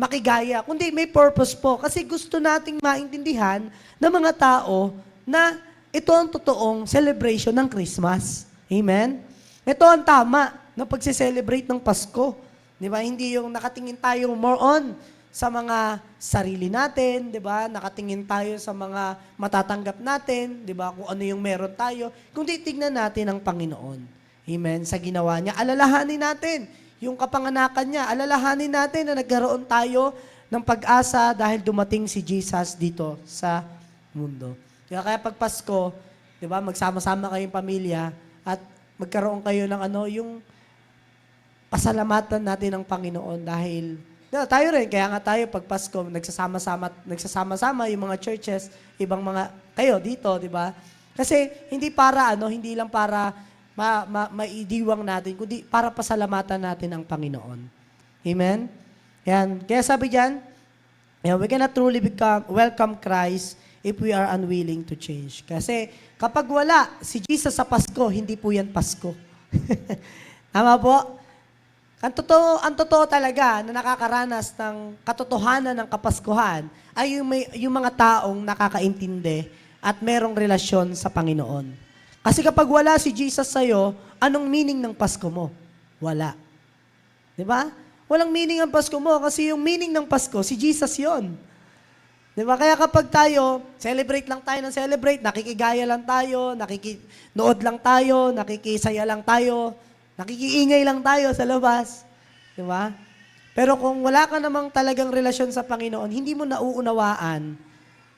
makigaya. Kundi may purpose po. Kasi gusto nating maintindihan ng mga tao na ito ang totoong celebration ng Christmas. Amen? Ito ang tama na pagse-celebrate ng Pasko. Di ba? Hindi yung nakatingin tayo more on sa mga sarili natin, di ba? Nakatingin tayo sa mga matatanggap natin, di ba? Kung ano yung meron tayo. Kung titignan natin ang Panginoon. Amen? Sa ginawa niya, alalahanin natin yung kapanganakan niya. Alalahanin natin na nagkaroon tayo ng pag-asa dahil dumating si Jesus dito sa mundo. Kaya pag Pasko, di ba? Magsama-sama kayong pamilya at magkaroon kayo ng yung pasalamatan natin ng Panginoon dahil tayo rin, kaya nga tayo pag Pasko, nagsasama-sama yung mga churches, ibang mga, kayo dito, di ba? Kasi hindi lang para maidiwang natin, kundi para pasalamatan natin ang Panginoon. Amen? Yan. Kaya sabi diyan, we cannot truly welcome Christ if we are unwilling to change. Kasi kapag wala si Jesus sa Pasko, hindi po yan Pasko. Tama po? Ang totoo talaga na nakakaranas ng katotohanan ng Kapaskuhan ay yung mga taong nakakaintindi at merong relasyon sa Panginoon. Kasi kapag wala si Jesus sa'yo, anong meaning ng Pasko mo? Wala. Di ba? Walang meaning ang Pasko mo kasi yung meaning ng Pasko, si Jesus yon. Di ba? Kaya kapag tayo, celebrate lang tayo ng celebrate, nakikigaya lang tayo, nakikinood lang tayo, nakikisaya lang tayo, nakikiingay lang tayo sa labas. Di ba? Pero kung wala ka namang talagang relasyon sa Panginoon, hindi mo nauunawaan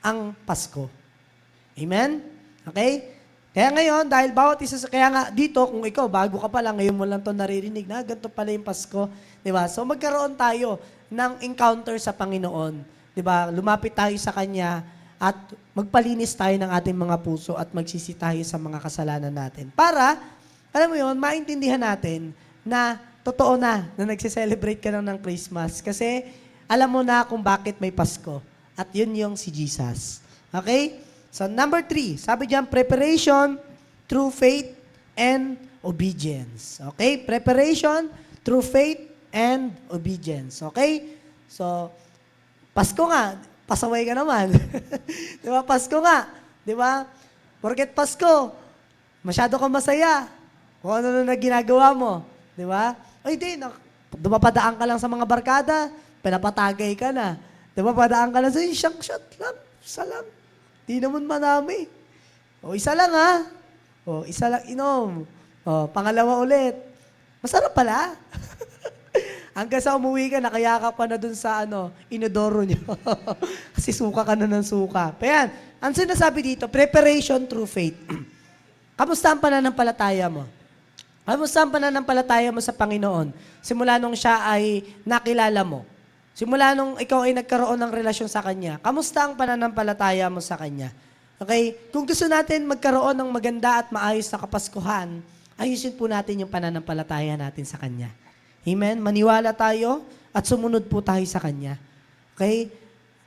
ang Pasko. Amen? Okay? Kaya ngayon, dahil bawat isa kaya nga dito, kung ikaw, bago ka pa lang, ngayon mo lang ito naririnig na, ganito pala yung Pasko. Di ba? So magkaroon tayo ng encounter sa Panginoon. Di ba? Lumapit tayo sa Kanya at magpalinis tayo ng ating mga puso at magsisi tayo sa mga kasalanan natin. Para, alam mo yun, maintindihan natin na totoo na nagse-celebrate ka ng Christmas. Kasi alam mo na kung bakit may Pasko. At yun yung si Jesus. Okay? So number 3, sabi diyan, preparation through faith and obedience. Okay? Preparation through faith and obedience. Okay? So, Pasko nga, pasaway ka naman. Di ba? Pasko nga. Di ba? Porket Pasko, masyado kang masaya. Kung ano na ginagawa mo. Di ba? Ay, di, dumapadaan ka lang sa mga barkada, pinapatagay ka na. Di ba? Padaan ka lang sa isang shot lang, isa lang. Di naman manami. O, isa lang ha. O, isa lang inom. O, pangalawa ulit. Masarap pala. Hanggang sa umuwi ka, nakayakap ka na dun sa inodoro nyo. Kasi suka ka na ng suka. Payan, ang sinasabi dito, preparation through faith. Kamusta ang pananampalataya mo? Kamusta ang pananampalataya mo sa Panginoon? Simula nung siya ay nakilala mo. Simula nung ikaw ay nagkaroon ng relasyon sa Kanya. Kamusta ang pananampalataya mo sa Kanya? Okay? Kung gusto natin magkaroon ng maganda at maayos na Kapaskuhan, ayusin po natin yung pananampalataya natin sa Kanya. Amen? Maniwala tayo at sumunod po tayo sa Kanya. Okay?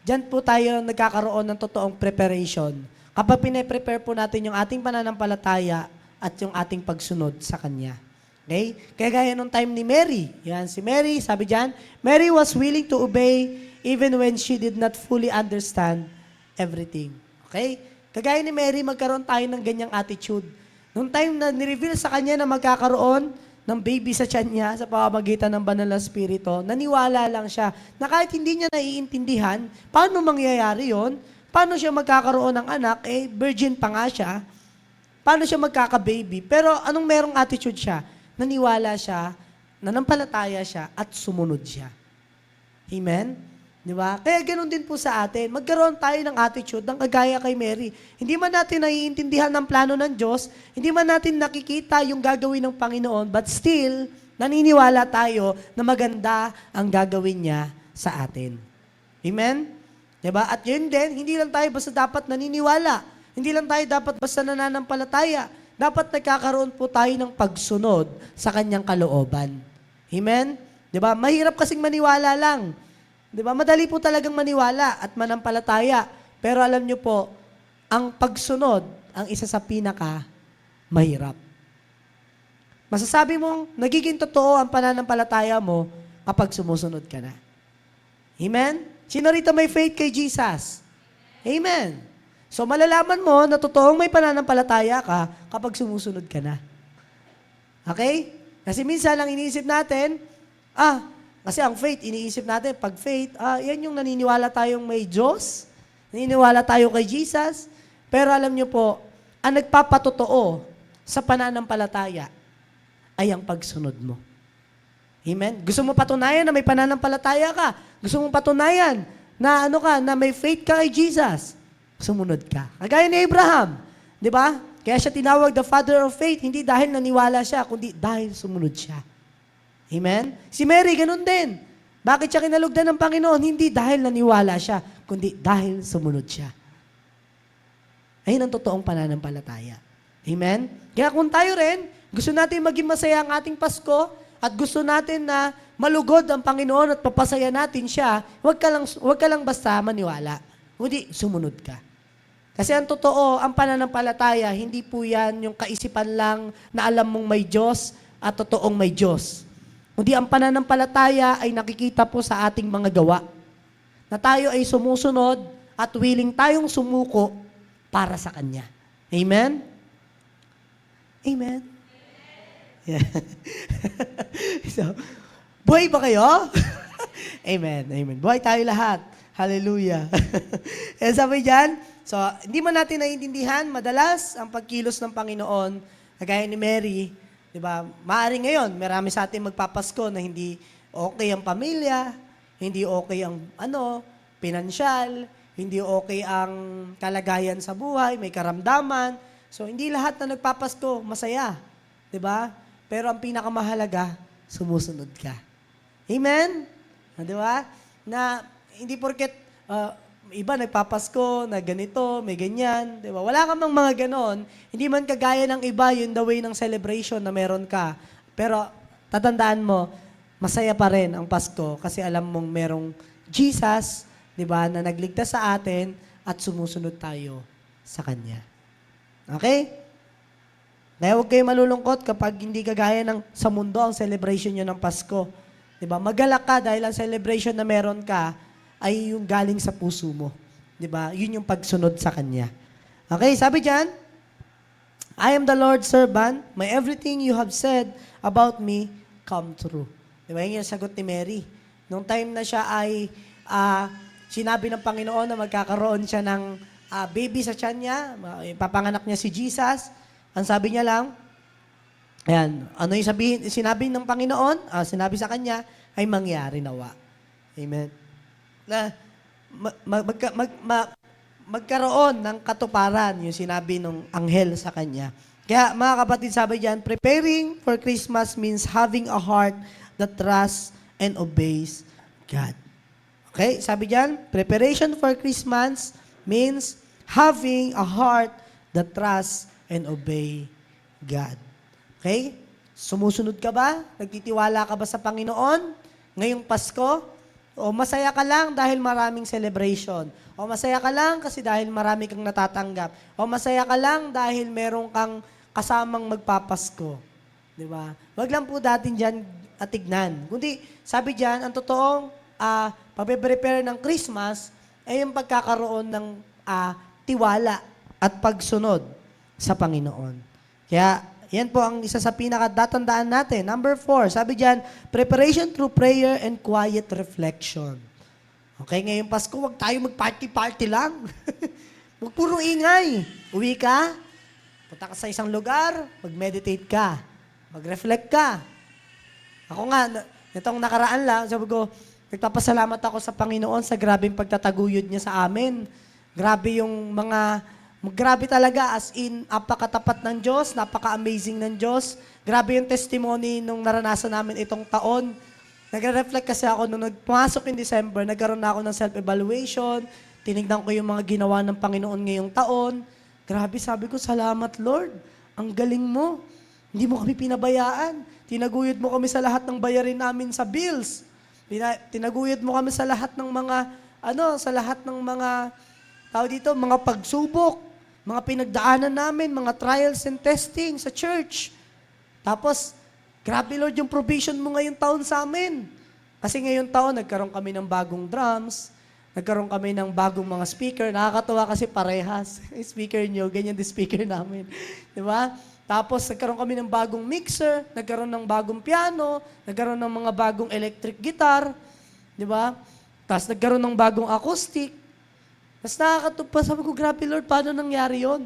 Diyan po tayo nagkakaroon ng totoong preparation. Kapag pine-prepare po natin yung ating pananampalataya at yung ating pagsunod sa Kanya. Okay? Kaya gaya nung time ni Mary. Yan, si Mary, sabi diyan, Mary was willing to obey even when she did not fully understand everything. Okay? Kagaya ni Mary, magkaroon tayo ng ganyang attitude. Nung time na nireveal sa kanya na magkakaroon ng baby sa tiyan niya sa pamamagitan ng banal na spirito, naniwala lang siya na kahit hindi niya naiintindihan, paano mangyayari yon? Paano siya magkakaroon ng anak? Virgin pa nga siya. Paano siya magkaka-baby? Pero anong merong attitude siya? Naniwala siya, nanampalataya siya, at sumunod siya. Amen? Di ba? Kaya ganoon din po sa atin. Magkaroon tayo ng attitude ng kagaya kay Mary. Hindi man natin naiintindihan ng plano ng Diyos, hindi man natin nakikita yung gagawin ng Panginoon, but still, naniniwala tayo na maganda ang gagawin niya sa atin. Amen? Diba? At yun din, hindi lang tayo basta dapat naniniwala. Hindi lang tayo dapat basta nananampalataya. Dapat nagkakaroon po tayo ng pagsunod sa kanyang kalooban. Amen? Diba? Mahirap kasing maniwala lang. Diba? Madali po talagang maniwala at manampalataya. Pero alam nyo po, ang pagsunod, ang isa sa mahirap. Masasabi mong nagiging totoo ang pananampalataya mo kapag sumusunod ka na. Amen? Sino rito may faith kay Jesus? Amen. So malalaman mo na totoong may pananampalataya ka kapag sumusunod ka na. Okay? Kasi minsan lang iniisip natin, kasi ang faith, iniisip natin, pag faith, yan yung naniniwala tayong may Diyos, naniniwala tayo kay Jesus, pero alam nyo po, ang nagpapatotoo sa pananampalataya ay ang pagsunod mo. Amen? Gusto mo patunayan na may pananampalataya ka? Gusto mo patunayan na na may faith ka kay Jesus? Sumunod ka. Kagaya ni Abraham, di ba? Kaya siya tinawag the father of faith, hindi dahil naniwala siya, kundi dahil sumunod siya. Amen? Si Mary, ganun din. Bakit siya kinalugdan ng Panginoon? Hindi dahil naniwala siya, kundi dahil sumunod siya. Ayun ang totoong pananampalataya. Amen? Kaya kung tayo rin, gusto natin maging masaya ang ating Pasko, at gusto natin na malugod ang Panginoon at papasaya natin siya, huwag ka lang basta maniwala. Kundi sumunod ka. Kasi ang totoo, ang pananampalataya, hindi po yan yung kaisipan lang na alam mong may Diyos at totoong may Diyos. Kundi ang pananampalataya ay nakikita po sa ating mga gawa. Na tayo ay sumusunod at willing tayong sumuko para sa Kanya. Amen? Amen? Yeah. So, buhay ba kayo? Amen, amen. Buhay tayo lahat. Hallelujah. And sabi dyan, so, hindi man natin naiintindihan, madalas, ang pagkilos ng Panginoon, kagaya ni Mary, di ba, maaaring ngayon, marami sa atin magpapasko na hindi okay ang pamilya, hindi okay ang, pinansyal, hindi okay ang kalagayan sa buhay, may karamdaman. So, hindi lahat na nagpapasko, masaya. Di ba? Pero ang pinakamahalaga, sumusunod ka. Amen? Di ba? Na hindi porket iba nagpapasko na ganito, may ganyan. Di ba? Wala ka mang mga ganon. Hindi man kagaya ng iba yung the way ng celebration na meron ka. Pero tatandaan mo, masaya pa rin ang Pasko kasi alam mong merong Jesus, di ba, na nagligtas sa atin at sumusunod tayo sa Kanya. Okay? Kaya huwag kayo malulungkot kapag hindi kagaya ng sa mundo ang celebration nyo ng Pasko. Diba? Magalak ka dahil ang celebration na meron ka ay yung galing sa puso mo. Diba? Yun yung pagsunod sa Kanya. Okay, sabi dyan, I am the Lord's servant. May everything you have said about me come true. Diba? Yun yung sagot ni Mary. Nung time na siya ay sinabi ng Panginoon na magkakaroon siya ng baby sa tiyan niya, ipapanganak niya si Jesus. Ang sabi niya lang, ayan, ano yung sinabi ng Panginoon, sinabi sa kanya, ay mangyari nawa. Amen. Na magkaroon ng katuparan yung sinabi ng anghel sa kanya. Kaya mga kapatid, sabi diyan, preparing for Christmas means having a heart that trusts and obeys God. Okay, sabi diyan, preparation for Christmas means having a heart that trusts and obey God. Okay? Sumusunod ka ba? Nagtitiwala ka ba sa Panginoon ngayong Pasko? O masaya ka lang dahil maraming celebration? O masaya ka lang kasi dahil marami kang natatanggap? O masaya ka lang dahil meron kang kasamang magpapasko? Di ba? Wag lang po datin dyan tignan. Kundi, sabi dyan, ang totoong pag-prepare ng Christmas ay yung pagkakaroon ng tiwala at pagsunod sa Panginoon. Kaya, yan po ang isa sa pinakadatandaan natin. Number 4, sabi diyan, preparation through prayer and quiet reflection. Okay, ngayong Pasko, wag tayo mag-party-party lang. Huwag puro ingay. Uwi ka, punta ka sa isang lugar, mag-meditate ka, mag-reflect ka. Ako nga, itong nakaraan lang, sabi ko, nagpapasalamat ako sa Panginoon sa grabing pagtataguyod niya sa amin. Grabe yung grabe talaga, as in, napakatapat ng Diyos, napaka-amazing ng Diyos. Grabe yung testimony nung naranasan namin itong taon. Nagre-reflect kasi ako, nung nagpumasok in December, nagkaroon na ako ng self-evaluation, tinignan ko yung mga ginawa ng Panginoon ngayong taon. Grabe, sabi ko, salamat Lord. Ang galing mo. Hindi mo kami pinabayaan. Tinaguyod mo kami sa lahat ng bayarin namin sa bills. Tinaguyod mo kami sa lahat ng mga, sa lahat ng mga, mga pagsubok, mga pinagdaanan namin, mga trials and testing sa church. Tapos, grabe Lord, yung provision mo ngayong taon sa amin. Kasi ngayong taon, nagkaroon kami ng bagong drums, nagkaroon kami ng bagong mga speaker. Nakakatawa kasi parehas. Speaker nyo, ganyan din speaker namin. Di ba? Tapos, nagkaroon kami ng bagong mixer, nagkaroon ng bagong piano, nagkaroon ng mga bagong electric guitar. Di ba? Tapos, nagkaroon ng bagong acoustic. Tapos, nakakatuwa. Sabi ko, grabe Lord, paano nangyari yon?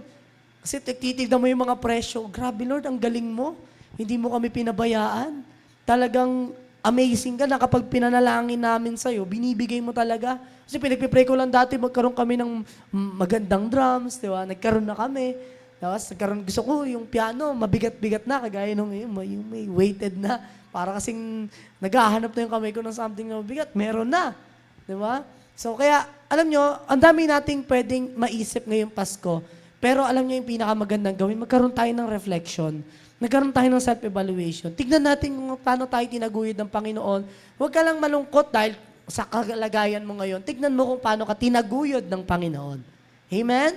Kasi titignan mo yung mga presyo. Grabe Lord, ang galing mo. Hindi mo kami pinabayaan. Talagang amazing ka na kapag pinanalangin namin sa'yo, binibigay mo talaga. Kasi pinagpipray ko lang dati, magkaroon kami ng magandang drums, di ba? Nagkaroon na kami. Tapos gusto ko yung piano, mabigat-bigat na, kagaya nung yung may weighted na. Para kasing naghahanap na yung kamay ko ng something na mabigat. Meron na. Di ba? So kaya, alam nyo, ang dami nating pwedeng maisip ngayong Pasko. Pero alam nyo yung pinakamagandang gawin, magkaroon tayo ng reflection. Nagkaroon tayo ng self-evaluation. Tignan natin kung paano tayo tinaguyod ng Panginoon. Huwag ka lang malungkot dahil sa kalagayan mo ngayon. Tignan mo kung paano ka tinaguyod ng Panginoon. Amen?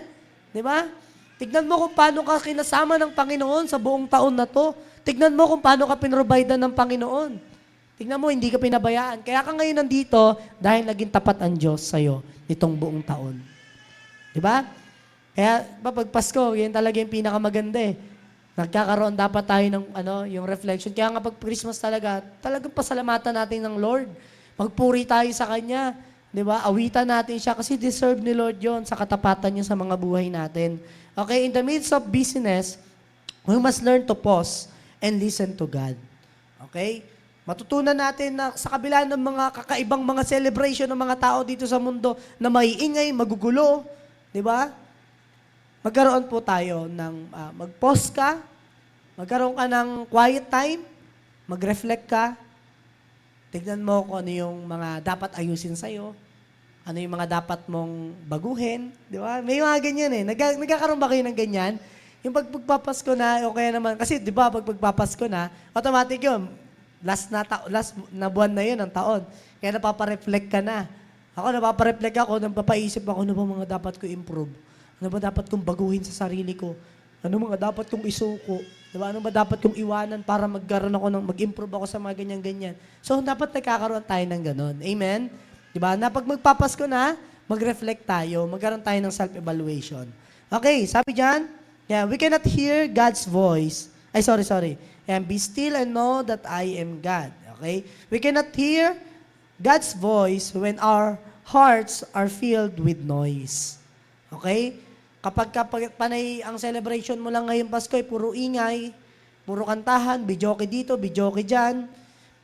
Di ba? Tignan mo kung paano ka kinasama ng Panginoon sa buong taon na to. Tignan mo kung paano ka pinrovidean ng Panginoon. Tignan mo, hindi ka pinabayaan. Kaya ka ngayon nandito dahil naging tapat ang Diyos sa'yo nitong buong taon. Di ba? Kaya, pag Pasko, yan talaga yung pinakamaganda eh. Nagkakaroon dapat tayo ng yung reflection. Kaya nga pag Christmas talagang pasalamatan natin ng Lord. Magpuri tayo sa Kanya. Di ba? Awitan natin siya kasi deserve ni Lord yon sa katapatan niya sa mga buhay natin. Okay, in the midst of busyness, we must learn to pause and listen to God. Okay? Matutunan natin na sa kabila ng mga kakaibang mga celebration ng mga tao dito sa mundo na maiingay, magugulo, di ba? Magkaroon po tayo ng mag-pause ka, magkaroon ka ng quiet time, mag-reflect ka, tignan mo kung ano yung mga dapat ayusin sa'yo, ano yung mga dapat mong baguhin, di ba? May mga ganyan eh. Nagkakaroon ba kayo ng ganyan? Yung pagpapasko na, okay naman. Kasi di ba, pagpapasko na, automatic yun. Last na buwan na yun ng taon. Kaya napapareflect ka na. Ako, napapareflect ako, napapaisip ako, ano ba mga dapat ko improve? Ano ba dapat kong baguhin sa sarili ko? Ano mga dapat kong isuko? Diba? Ano ba dapat kong iwanan para mag-improve ako sa mga ganyan-ganyan? So, dapat nagkakaroon tayo ng ganon. Amen? Diba? Na pag magpapasko na, mag-reflect tayo, magkaroon tayo ng self-evaluation. Okay, sabi dyan, we cannot hear God's voice. Sorry. Be still and know that I am God. Okay? We cannot hear God's voice when our hearts are filled with noise. Okay? Kapag panay ang celebration mo lang ngayong Pasko ay puro ingay, puro kantahan, bijoke dito, bijoke dyan,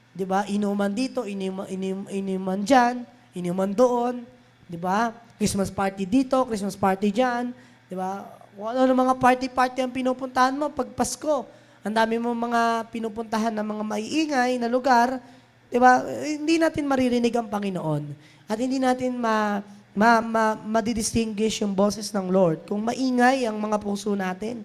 di ba? Inuman dito, inuman dyan, inuman doon, di ba? Christmas party dito, Christmas party dyan, di ba? Kung ano mga party-party ang pinupuntahan mo pag Pasko. Ang dami mo mga pinupuntahan ng mga maiingay na lugar, di ba? Hindi natin maririnig ang Panginoon. At hindi natin madidistinguish yung boses ng Lord kung maingay ang mga puso natin.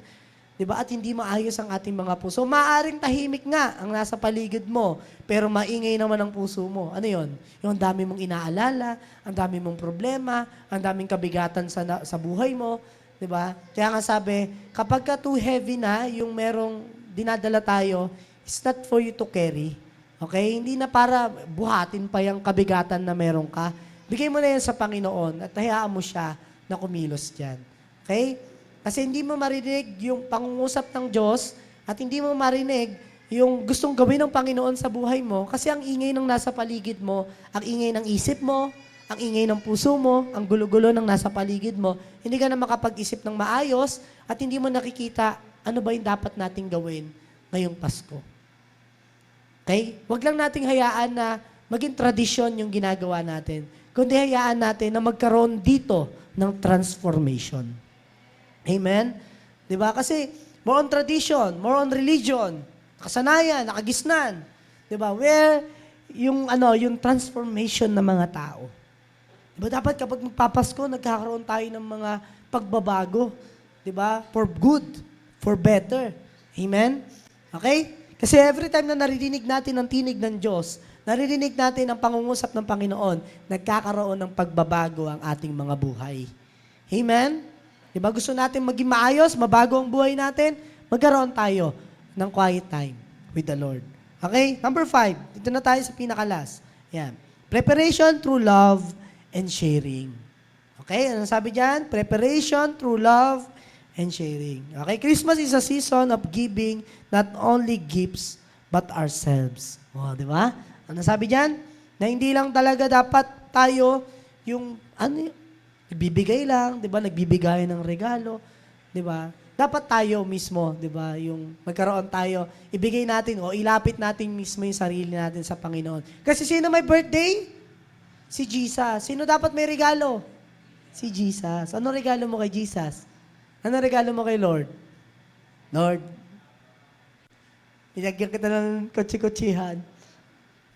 Diba? At hindi maayos ang ating mga puso. Maaring tahimik nga ang nasa paligid mo, pero maingay naman ang puso mo. Ano yon? Yung ang dami mong inaalala, ang dami mong problema, ang daming kabigatan sa buhay mo. Diba? Kaya nga sabi, kapag ka too heavy na yung merong dinadala tayo, it's not for you to carry. Okay? Hindi na para buhatin pa yung kabigatan na meron ka. Bigay mo na yan sa Panginoon at hayaan mo siya na kumilos dyan. Okay? Kasi hindi mo marinig yung pangungusap ng Diyos at hindi mo marinig yung gustong gawin ng Panginoon sa buhay mo kasi ang ingay ng nasa paligid mo, ang ingay ng isip mo, ang ingay ng puso mo, ang gulo-gulo ng nasa paligid mo, hindi ka na makapag-isip ng maayos at hindi mo nakikita ano ba yung dapat nating gawin ngayong Pasko. Okay? Huwag lang nating hayaan na maging tradisyon yung ginagawa natin, kundi hayaan natin na magkaroon dito ng transformation. Amen? Diba? Kasi more on tradition, more on religion, kasanayan, nakagisnan. Diba? Where yung transformation ng mga tao. Diba dapat kapag magpapasko, nagkakaroon tayo ng mga pagbabago. Diba? For good, for better. Amen? Okay? Kasi every time na naririnig natin ang tinig ng Diyos, naririnig natin ang pangungusap ng Panginoon, nagkakaroon ng pagbabago ang ating mga buhay. Amen? Diba gusto natin maging maayos, mabago ang buhay natin, magkaroon tayo ng quiet time with the Lord. Okay? Number 5. Dito na tayo sa pinakalas. Yan. Preparation through love and sharing. Okay? Ano sabi dyan? Preparation through love and sharing. Okay? Christmas is a season of giving not only gifts, but ourselves. O, di ba? Ano sabi dyan? Na hindi lang talaga dapat tayo yung, nagbibigay lang, di ba? Nagbibigay ng regalo, di ba? Dapat tayo mismo, di ba? Yung magkaroon tayo, ibigay natin o ilapit natin mismo yung sarili natin sa Panginoon. Kasi sino may birthday? Si Jesus. Sino dapat may regalo? Si Jesus. Ano regalo mo kay Jesus? Ano regalo mo kay Lord? Lord, binigyan kita ng kotse-kotsihan.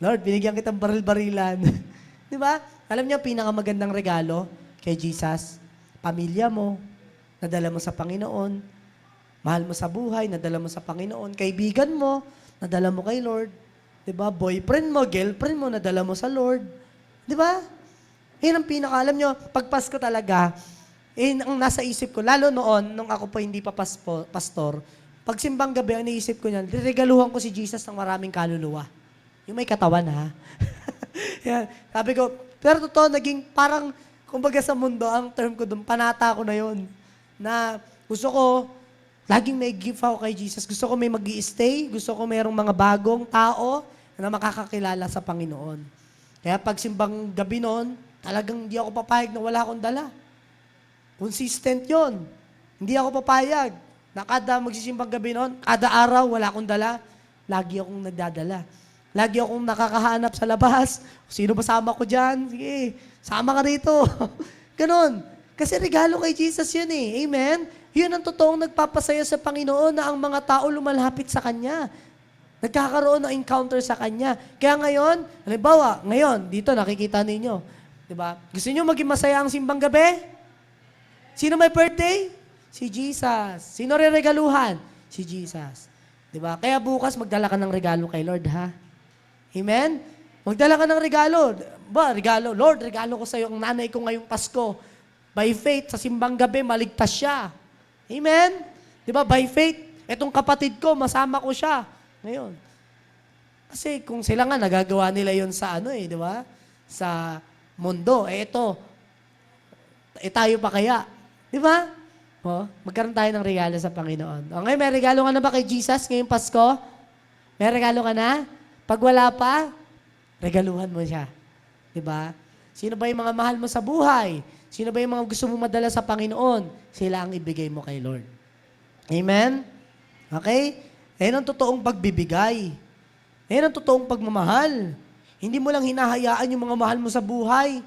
Lord, binigyan kita ng baril-barilan. Di ba? Alam niyo, pinakamagandang regalo kay Jesus, pamilya mo, nadala mo sa Panginoon, mahal mo sa buhay, nadala mo sa Panginoon, kaibigan mo, nadala mo kay Lord. Di ba? Boyfriend mo, girlfriend mo, nadala mo sa Lord. Di ba? Yan ang alam nyo, pag Pasko talaga, ang nasa isip ko, lalo noon, nung ako pa hindi pa pastor, pag simbang gabi, ang naisip ko niyan, regaluhan ko si Jesus ng maraming kaluluwa. Yung may katawan, ha? Yan. Sabi ko, pero totoo, naging parang, kumbaga sa mundo, ang term ko doon, panata ko na yon na gusto ko, laging may gift ako kay Jesus. Gusto ko may mag-i-stay, gusto ko mayroong mga bagong tao na makakakilala sa Panginoon. Kaya pag simbang gabi noon, talagang hindi ako papayag na wala akong dala. Consistent yon. Hindi ako papayag na kada magsisimbang gabi noon, kada araw wala akong dala, lagi akong nagdadala. Lagi akong nakakahanap sa labas. Sino ba sama ko dyan? Sige, sama ka rito. Ganon. Kasi regalo kay Jesus yun eh. Amen? Yun ang totoong nagpapasaya sa Panginoon na ang mga tao lumalapit sa Kanya. Nagkakaroon ng encounter sa Kanya. Kaya ngayon, halimbawa, ngayon, dito nakikita ninyo. Diba? Gusto niyo maging masaya ang simbang gabi? Sino may birthday? Si Jesus. Sino reregaluhan? Si Jesus. Diba? Kaya bukas magdala ka ng regalo kay Lord, ha? Amen? Magdala ka ng regalo. Regalo. Lord, regalo ko sa iyo ang nanay ko ngayong Pasko. By faith, sa simbang gabi, maligtas siya. Amen? Diba? By faith, etong kapatid ko, masama ko siya. Ngayon. Kasi kung sila nga, nagagawa nila yon sa di ba? Sa mundo. Ito. Tayo pa kaya. Di ba? Magkaroon tayo ng regalo sa Panginoon. Okay, may regalo ka na ba kay Jesus ngayong Pasko? May regalo ka na? Pag wala pa, regaluhan mo siya. Di ba? Sino ba yung mga mahal mo sa buhay? Sino ba yung mga gusto mo madala sa Panginoon? Sila ang ibigay mo kay Lord. Amen? Okay? Yan ang totoong pagbibigay. Yan ang totoong pagmamahal. Hindi mo lang hinahayaan yung mga mahal mo sa buhay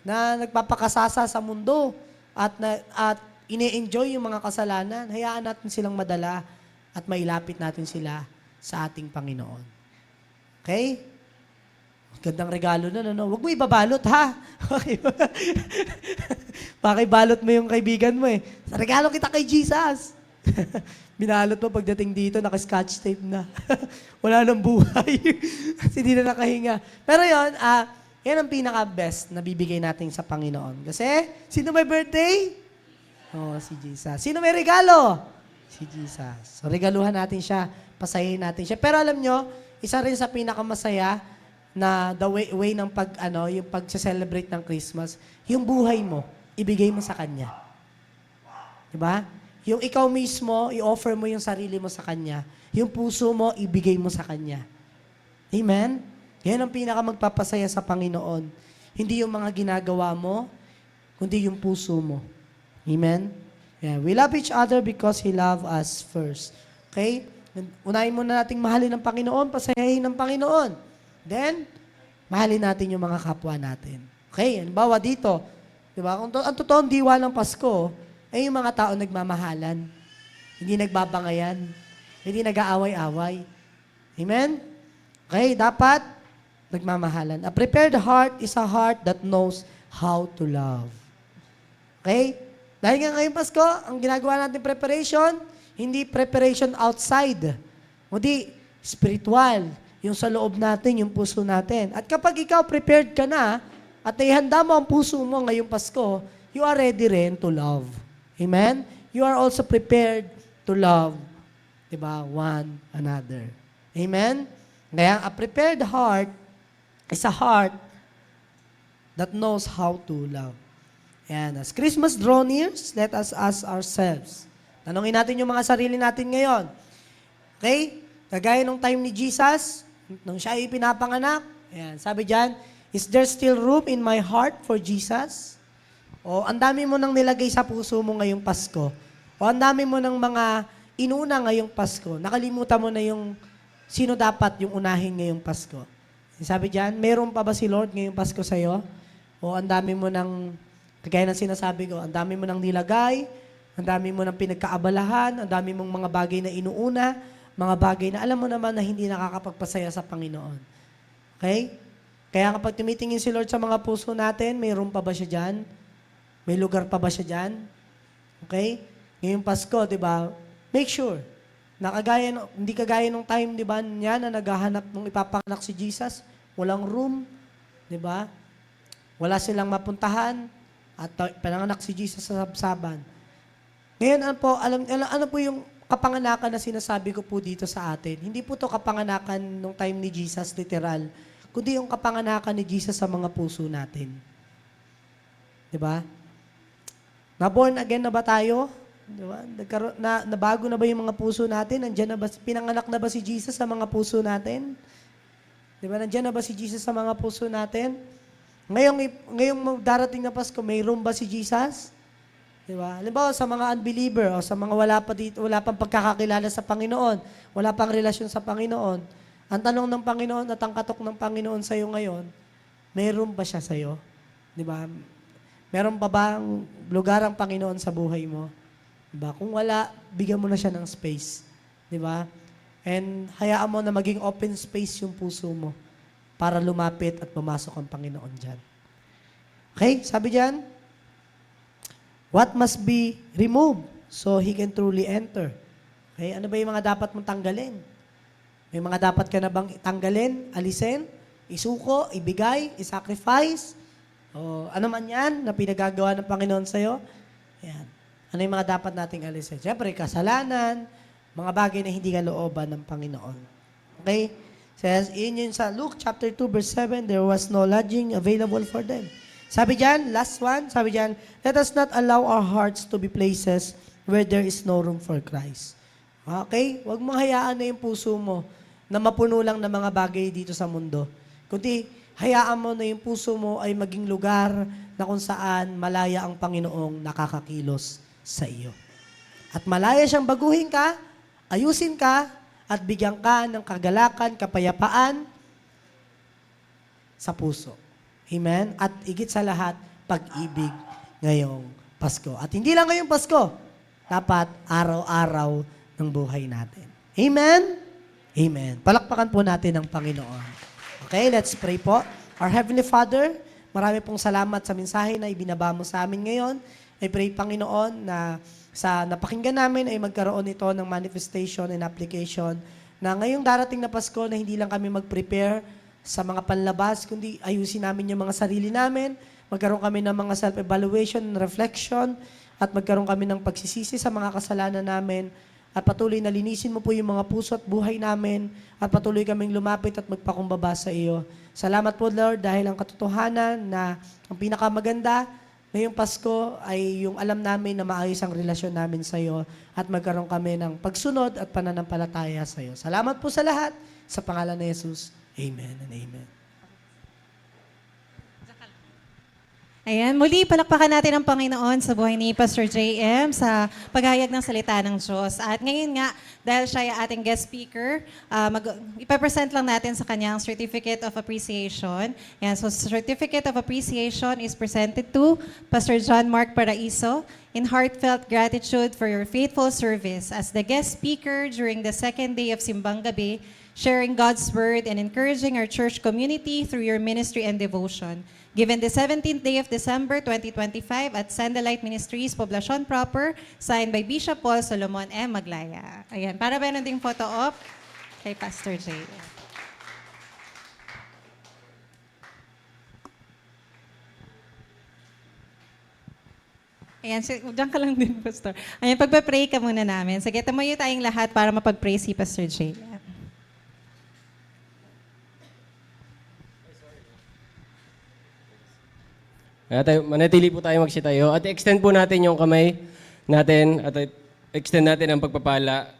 na nagpapakasasa sa mundo at ine-enjoy yung mga kasalanan. Hayaan natin silang madala at mailapit natin sila sa ating Panginoon. Okay? Gandang regalo na, no? Huwag mo ibabalot, ha? Okay. Pakibalot mo yung kaibigan mo, eh. Regalo kita kay Jesus. Binalot mo pagdating dito, naka-scotch tape na. Wala nang buhay. Kasi di na nakahinga. Pero yon, yan ang pinaka-best na bibigay natin sa Panginoon. Kasi, sino may birthday? Si Jesus. Sino may regalo? Si Jesus. So, regaluhan natin siya, pasayahin natin siya. Pero alam nyo, isa rin sa pinakamasaya na the way ng yung pag-celebrate ng Christmas, yung buhay mo, ibigay mo sa Kanya. Diba? Yung ikaw mismo, i-offer mo yung sarili mo sa Kanya. Yung puso mo, ibigay mo sa Kanya. Amen? Yan ang pinakamagpapasaya sa Panginoon. Hindi yung mga ginagawa mo, kundi yung puso mo. Amen? Yeah. We love each other because He loved us first. Okay? Unahin muna nating mahalin ng Panginoon, pasayahin ng Panginoon. Then, mahalin natin yung mga kapwa natin. Okay? Halimbawa dito, diba? Ang totoong diwa ng Pasko, ay yung mga tao nagmamahalan. Hindi nagbabangayan. Hindi nag-aaway-away. Amen? Okay, dapat nagmamahalan. A prepared heart is a heart that knows how to love. Okay? Dahil nga ngayong Pasko, ang ginagawa natin preparation, hindi preparation outside, kundi spiritual, yung sa loob natin, yung puso natin. At kapag ikaw prepared ka na, at ihanda mo ang puso mo ngayong Pasko, you are ready rin to love. Amen? You are also prepared to love, diba, one another. Amen? Kaya a prepared heart is a heart that knows how to love. And as Christmas draw near, let us ask ourselves. Tanungin natin yung mga sarili natin ngayon. Okay? Kagaya nung time ni Jesus, nung siya ay pinapanganak, ayan, sabi diyan, is there still room in my heart for Jesus? O ang dami mo nang nilagay sa puso mo ngayong Pasko. O ang dami mo ng mga inuna ngayong Pasko. Nakalimutan mo na yung sino dapat yung unahin ngayong Pasko. Sabi diyan, meron pa ba si Lord ngayong Pasko sa'yo? O ang dami mo nang, kagaya ng sinasabi ko, ang dami mo nang nilagay, ang dami mo nang pinagkaabalahan, ang dami mong mga bagay na inuuna, mga bagay na alam mo naman na hindi nakakapagpasaya sa Panginoon. Okay? Kaya kapag tumitingin si Lord sa mga puso natin, may room pa ba siya dyan? May lugar pa ba siya dyan? Okay? Ngayong Pasko, di ba? Make sure na hindi kagaya nung time, di ba, niya na naghahanap nung ipapanganak si Jesus, walang room, di ba? Wala silang mapuntahan at pananganak si Jesus sa sabsaban. Ngayon, ano po yung kapanganakan na sinasabi ko po dito sa atin? Hindi po to kapanganakan nung time ni Jesus, literal, kundi yung kapanganakan ni Jesus sa mga puso natin. Diba? Na-born again na ba tayo? Diba? Nabago na ba yung mga puso natin? Nandiyan na ba, pinanganak na ba si Jesus sa mga puso natin? Diba? Nandiyan na ba si Jesus sa mga puso natin? Ngayong darating na Pasko, may room ba si Jesus? Diba? Halimbawa, sa mga unbeliever o sa mga wala pang pagkakakilala sa Panginoon, wala pang relasyon sa Panginoon, ang tanong ng Panginoon at ang katok ng Panginoon sa iyo ngayon, may room ba siya sa iyo? Diba? Meron pa bang lugar ang Panginoon sa buhay mo? Diba? Kung wala, bigyan mo na siya ng space. Diba? And hayaan mo na maging open space yung puso mo para lumapit at pumasok ang Panginoon dyan. Okay? Sabi dyan, what must be removed so He can truly enter? Okay? Ano ba yung mga dapat mong tanggalin? May mga dapat ka na bang tanggalin, alisin, isuko, ibigay, isacrifice? O ano man yan na pinagagawa ng Panginoon sa'yo? Yan. Ano yung mga dapat nating alisin? Siyempre, kasalanan, mga bagay na hindi kalooban ng Panginoon. Okay? Says, yun sa Luke chapter 2 verse 7, there was no lodging available for them. Sabi dyan, last one, sabi dyan, let us not allow our hearts to be places where there is no room for Christ. Okay? Huwag mong hayaan na yung puso mo na mapuno lang ng mga bagay dito sa mundo. Kundi, hayaan mo na yung puso mo ay maging lugar na kung saan malaya ang Panginoong nakakakilos sa iyo. At malaya siyang baguhin ka, ayusin ka, at bigyan ka ng kagalakan, kapayapaan sa puso. Amen? At higit sa lahat, pag-ibig ngayong Pasko. At hindi lang ngayong Pasko, dapat araw-araw ng buhay natin. Amen? Amen. Palakpakan po natin ang Panginoon. Okay, let's pray po. Our Heavenly Father, marami pong salamat sa mensahe na ibinaba mo sa amin ngayon. I pray, Panginoon, na sa napakinggan namin ay magkaroon ito ng manifestation and application na ngayong darating na Pasko na hindi lang kami mag-prepare sa mga panlabas, kundi ayusin namin yung mga sarili namin, magkaroon kami ng mga self-evaluation and reflection, at magkaroon kami ng pagsisisi sa mga kasalanan namin, at patuloy na linisin mo po yung mga puso at buhay namin, at patuloy kaming lumapit at magpakumbaba sa iyo. Salamat po, Lord, dahil ang katotohanan na ang pinakamaganda ngayong Pasko ay yung alam namin na maayos ang relasyon namin sa iyo at magkaroon kami ng pagsunod at pananampalataya sa iyo. Salamat po sa lahat. Sa pangalan ni Jesus. Amen and amen. Ayan, muli palakpakan natin ang Panginoon sa buhay ni Pastor JM sa paghayag ng salita ng Diyos. At ngayon nga, dahil siya ay ating guest speaker, ipapresent lang natin sa kanyang Certificate of Appreciation. Ayan, so Certificate of Appreciation is presented to Pastor John Mark Paraiso in heartfelt gratitude for your faithful service as the guest speaker during the second day of Simbang Gabi sharing God's Word, and encouraging our church community through your ministry and devotion. Given the 17th day of December 2025 at Sandalite Ministries, Poblacion Proper, signed by Bishop Paul Solomon M. Maglaya. Ayan, para meron ding photo op kay Pastor Jay. Ayan, diyan ka lang din, Pastor. Ayan, pagpa-pray ka muna namin. Sige, tamayo tayong lahat para mapag-pray si Pastor Jay. Manatili po tayo magsitayo at extend po natin yung kamay natin at extend natin ang pagpapala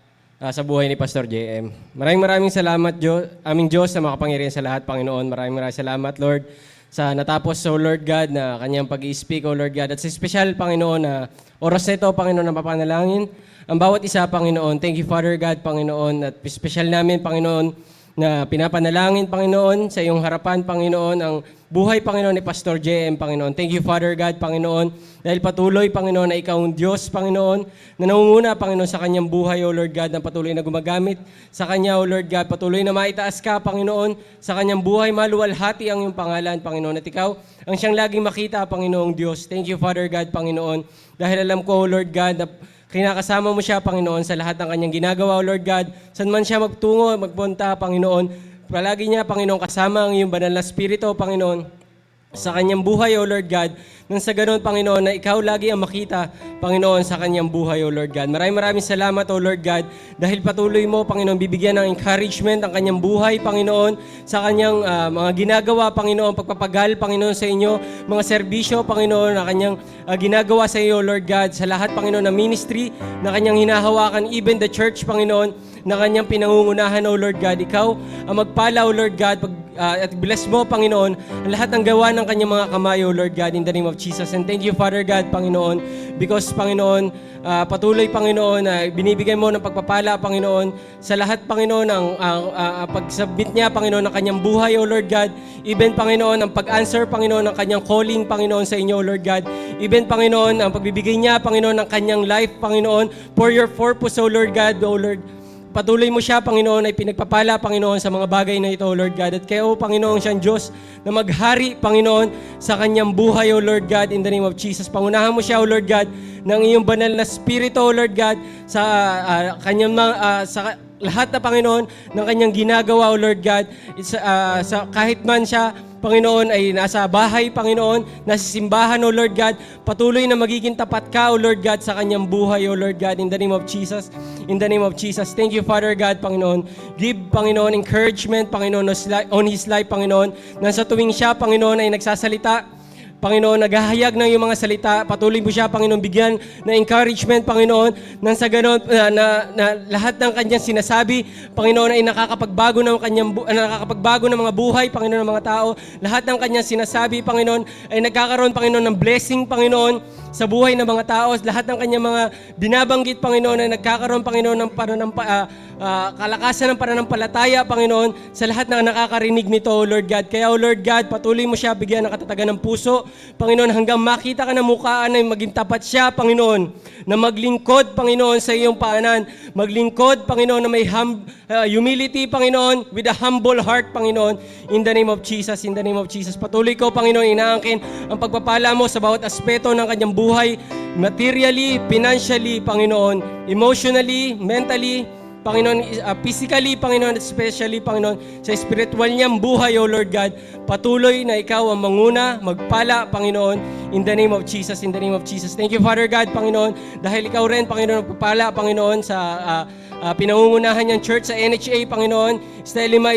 sa buhay ni Pastor JM. Maraming salamat, aming Diyos na makapangyarihan sa lahat, Panginoon. Maraming salamat, Lord, sa natapos, so Lord God, na kanyang pag-i-speak, O Lord God. At sa special, Panginoon, na oras na ito, Panginoon, na mapanalangin ang bawat isa, Panginoon. Thank you, Father God, Panginoon. At special namin, Panginoon, na pinapanalangin, Panginoon, sa iyong harapan, Panginoon, ang buhay, Panginoon, ni Pastor JM, Panginoon. Thank you, Father God, Panginoon, dahil patuloy, Panginoon, na ikaw ang Diyos, Panginoon, na nangunguna, Panginoon, sa kanyang buhay, O Lord God, na patuloy na gumagamit sa kanya, O Lord God, patuloy na maitaas ka, Panginoon, sa kanyang buhay, maluwalhati ang iyong pangalan, Panginoon, at ikaw ang siyang laging makita, Panginoong Diyos. Thank you, Father God, Panginoon, dahil alam ko, O Lord God, na kinakasama mo siya, Panginoon, sa lahat ng kanyang ginagawa, O Lord God. Saan man siya magtungo, magpunta, Panginoon, palagi niya, Panginoon, kasama ang iyong banal na spirito, Panginoon, sa kanyang buhay, O Lord God. Nang sa ganon, Panginoon, na ikaw lagi ang makita, Panginoon, sa kanyang buhay, O Lord God. Maraming salamat, O Lord God, dahil patuloy mo, Panginoon, bibigyan ng encouragement ang kanyang buhay, Panginoon, sa kanyang mga ginagawa, Panginoon, pagpapagal, Panginoon, sa inyo, mga serbisyo, Panginoon, na kanyang ginagawa sa iyo, Lord God, sa lahat, Panginoon, na ministry, na kanyang hinahawakan, even the church, Panginoon, na kanyang pinangungunahan, O Lord God. Ikaw ang magpala, O Lord God, at bless mo, Panginoon, ang lahat ng gawa ng kanyang mga kamay, O Lord God, in the name of Jesus. And thank you, Father God, Panginoon, because, Panginoon, patuloy, Panginoon, na binibigay mo ng pagpapala, Panginoon, sa lahat, Panginoon, ang pag-submit niya, Panginoon, ng kanyang buhay, O Lord God. Even, Panginoon, ang pag-answer, Panginoon, ng kanyang calling, Panginoon, sa inyo, O Lord God. Even, Panginoon, ang pagbibigay niya, Panginoon, ng kanyang life, Panginoon, for your purpose, O Lord God, O Lord. Patuloy mo siya, Panginoon, ay pinagpapala, Panginoon, sa mga bagay na ito, Lord God. At kayo, Panginoon, siyang Diyos na maghari, Panginoon, sa kanyang buhay, O Lord God, in the name of Jesus. Pangunahan mo siya, O Lord God, ng iyong banal na spirito, O Lord God, sa kanyang sa lahat na, Panginoon, ng kanyang ginagawa, O Lord God. Kahit man siya, Panginoon, ay nasa bahay, Panginoon, nasa simbahan, O Lord God, patuloy na magiging tapat ka, O Lord God, sa kanyang buhay, O Lord God, in the name of Jesus. In the name of Jesus. Thank you, Father God, Panginoon. Give, Panginoon, encouragement, Panginoon, on His life, Panginoon, na sa tuwing siya, Panginoon, ay nagsasalita, Panginoon, naghahayag ng iyong mga salita. Patuloy mo siya, Panginoon, bigyan na encouragement, Panginoon, nang sa ganon, na lahat ng kanyang sinasabi, Panginoon, ay nakakapagbago ng mga buhay, Panginoon, ng mga tao. Lahat ng kanyang sinasabi, Panginoon, ay nagkakaroon, Panginoon, ng blessing, Panginoon, sa buhay ng mga tao. Lahat ng kanyang mga binabanggit, Panginoon, ay nagkakaroon, Panginoon, ng kalakasan ng pananampalataya, Panginoon, sa lahat ng nakakarinig nito, O Lord God. Kaya, O Lord God, patuloy mo siya bigyan ng katatagan ng puso, Panginoon, hanggang makita ka ng mukhaan ay maging tapat siya, Panginoon, na maglingkod, Panginoon, sa iyong paanan. Maglingkod, Panginoon, na may humility, Panginoon, with a humble heart, Panginoon, in the name of Jesus, in the name of Jesus. Patuloy ko, Panginoon, inaangkin ang pagpapala mo sa bawat aspeto ng kanyang buhay, materially, financially, Panginoon, emotionally, mentally, Panginoon, physically, Panginoon, especially, Panginoon, sa spiritual niyang buhay, O Lord God, patuloy na ikaw ang manguna, magpala, Panginoon, in the name of Jesus, in the name of Jesus. Thank you, Father God, Panginoon, dahil ikaw rin, Panginoon, magpapala, Panginoon, sa pinangungunahan niyang church sa NHA, Panginoon, STLMI,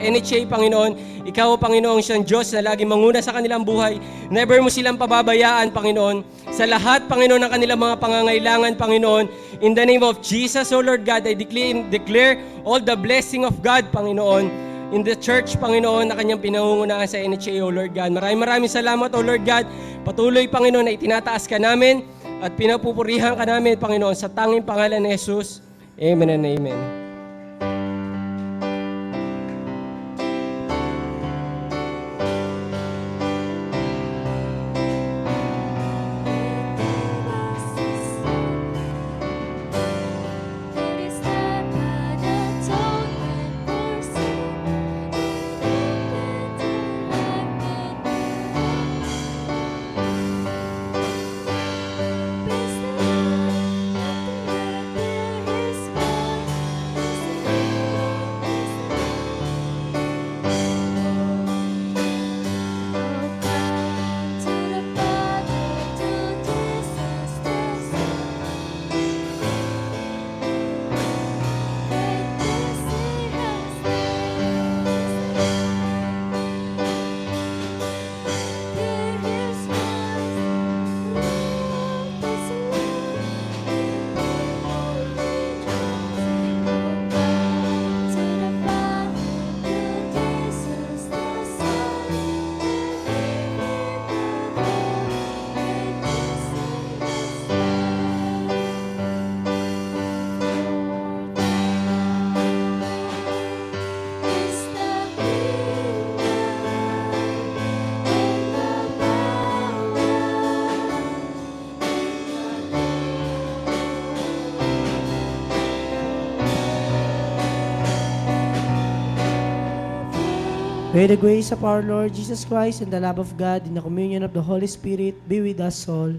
NHA, Panginoon, ikaw, Panginoon, siyang Diyos na lagi manguna sa kanilang buhay. Never mo silang pababayaan, Panginoon, sa lahat, Panginoon, ng kanilang mga pangangailangan, Panginoon. In the name of Jesus, O Lord God, I declare all the blessing of God, Panginoon, in the church, Panginoon, na kanyang pinangungunahan sa NHA, O Lord God. Maraming salamat, O Lord God. Patuloy, Panginoon, na itinataas ka namin at pinapupurihan ka namin, Panginoon, sa tanging pangalan ni Jesus. Amen and amen. There is never a May the grace of our Lord Jesus Christ and the love of God and the communion of the Holy Spirit be with us all.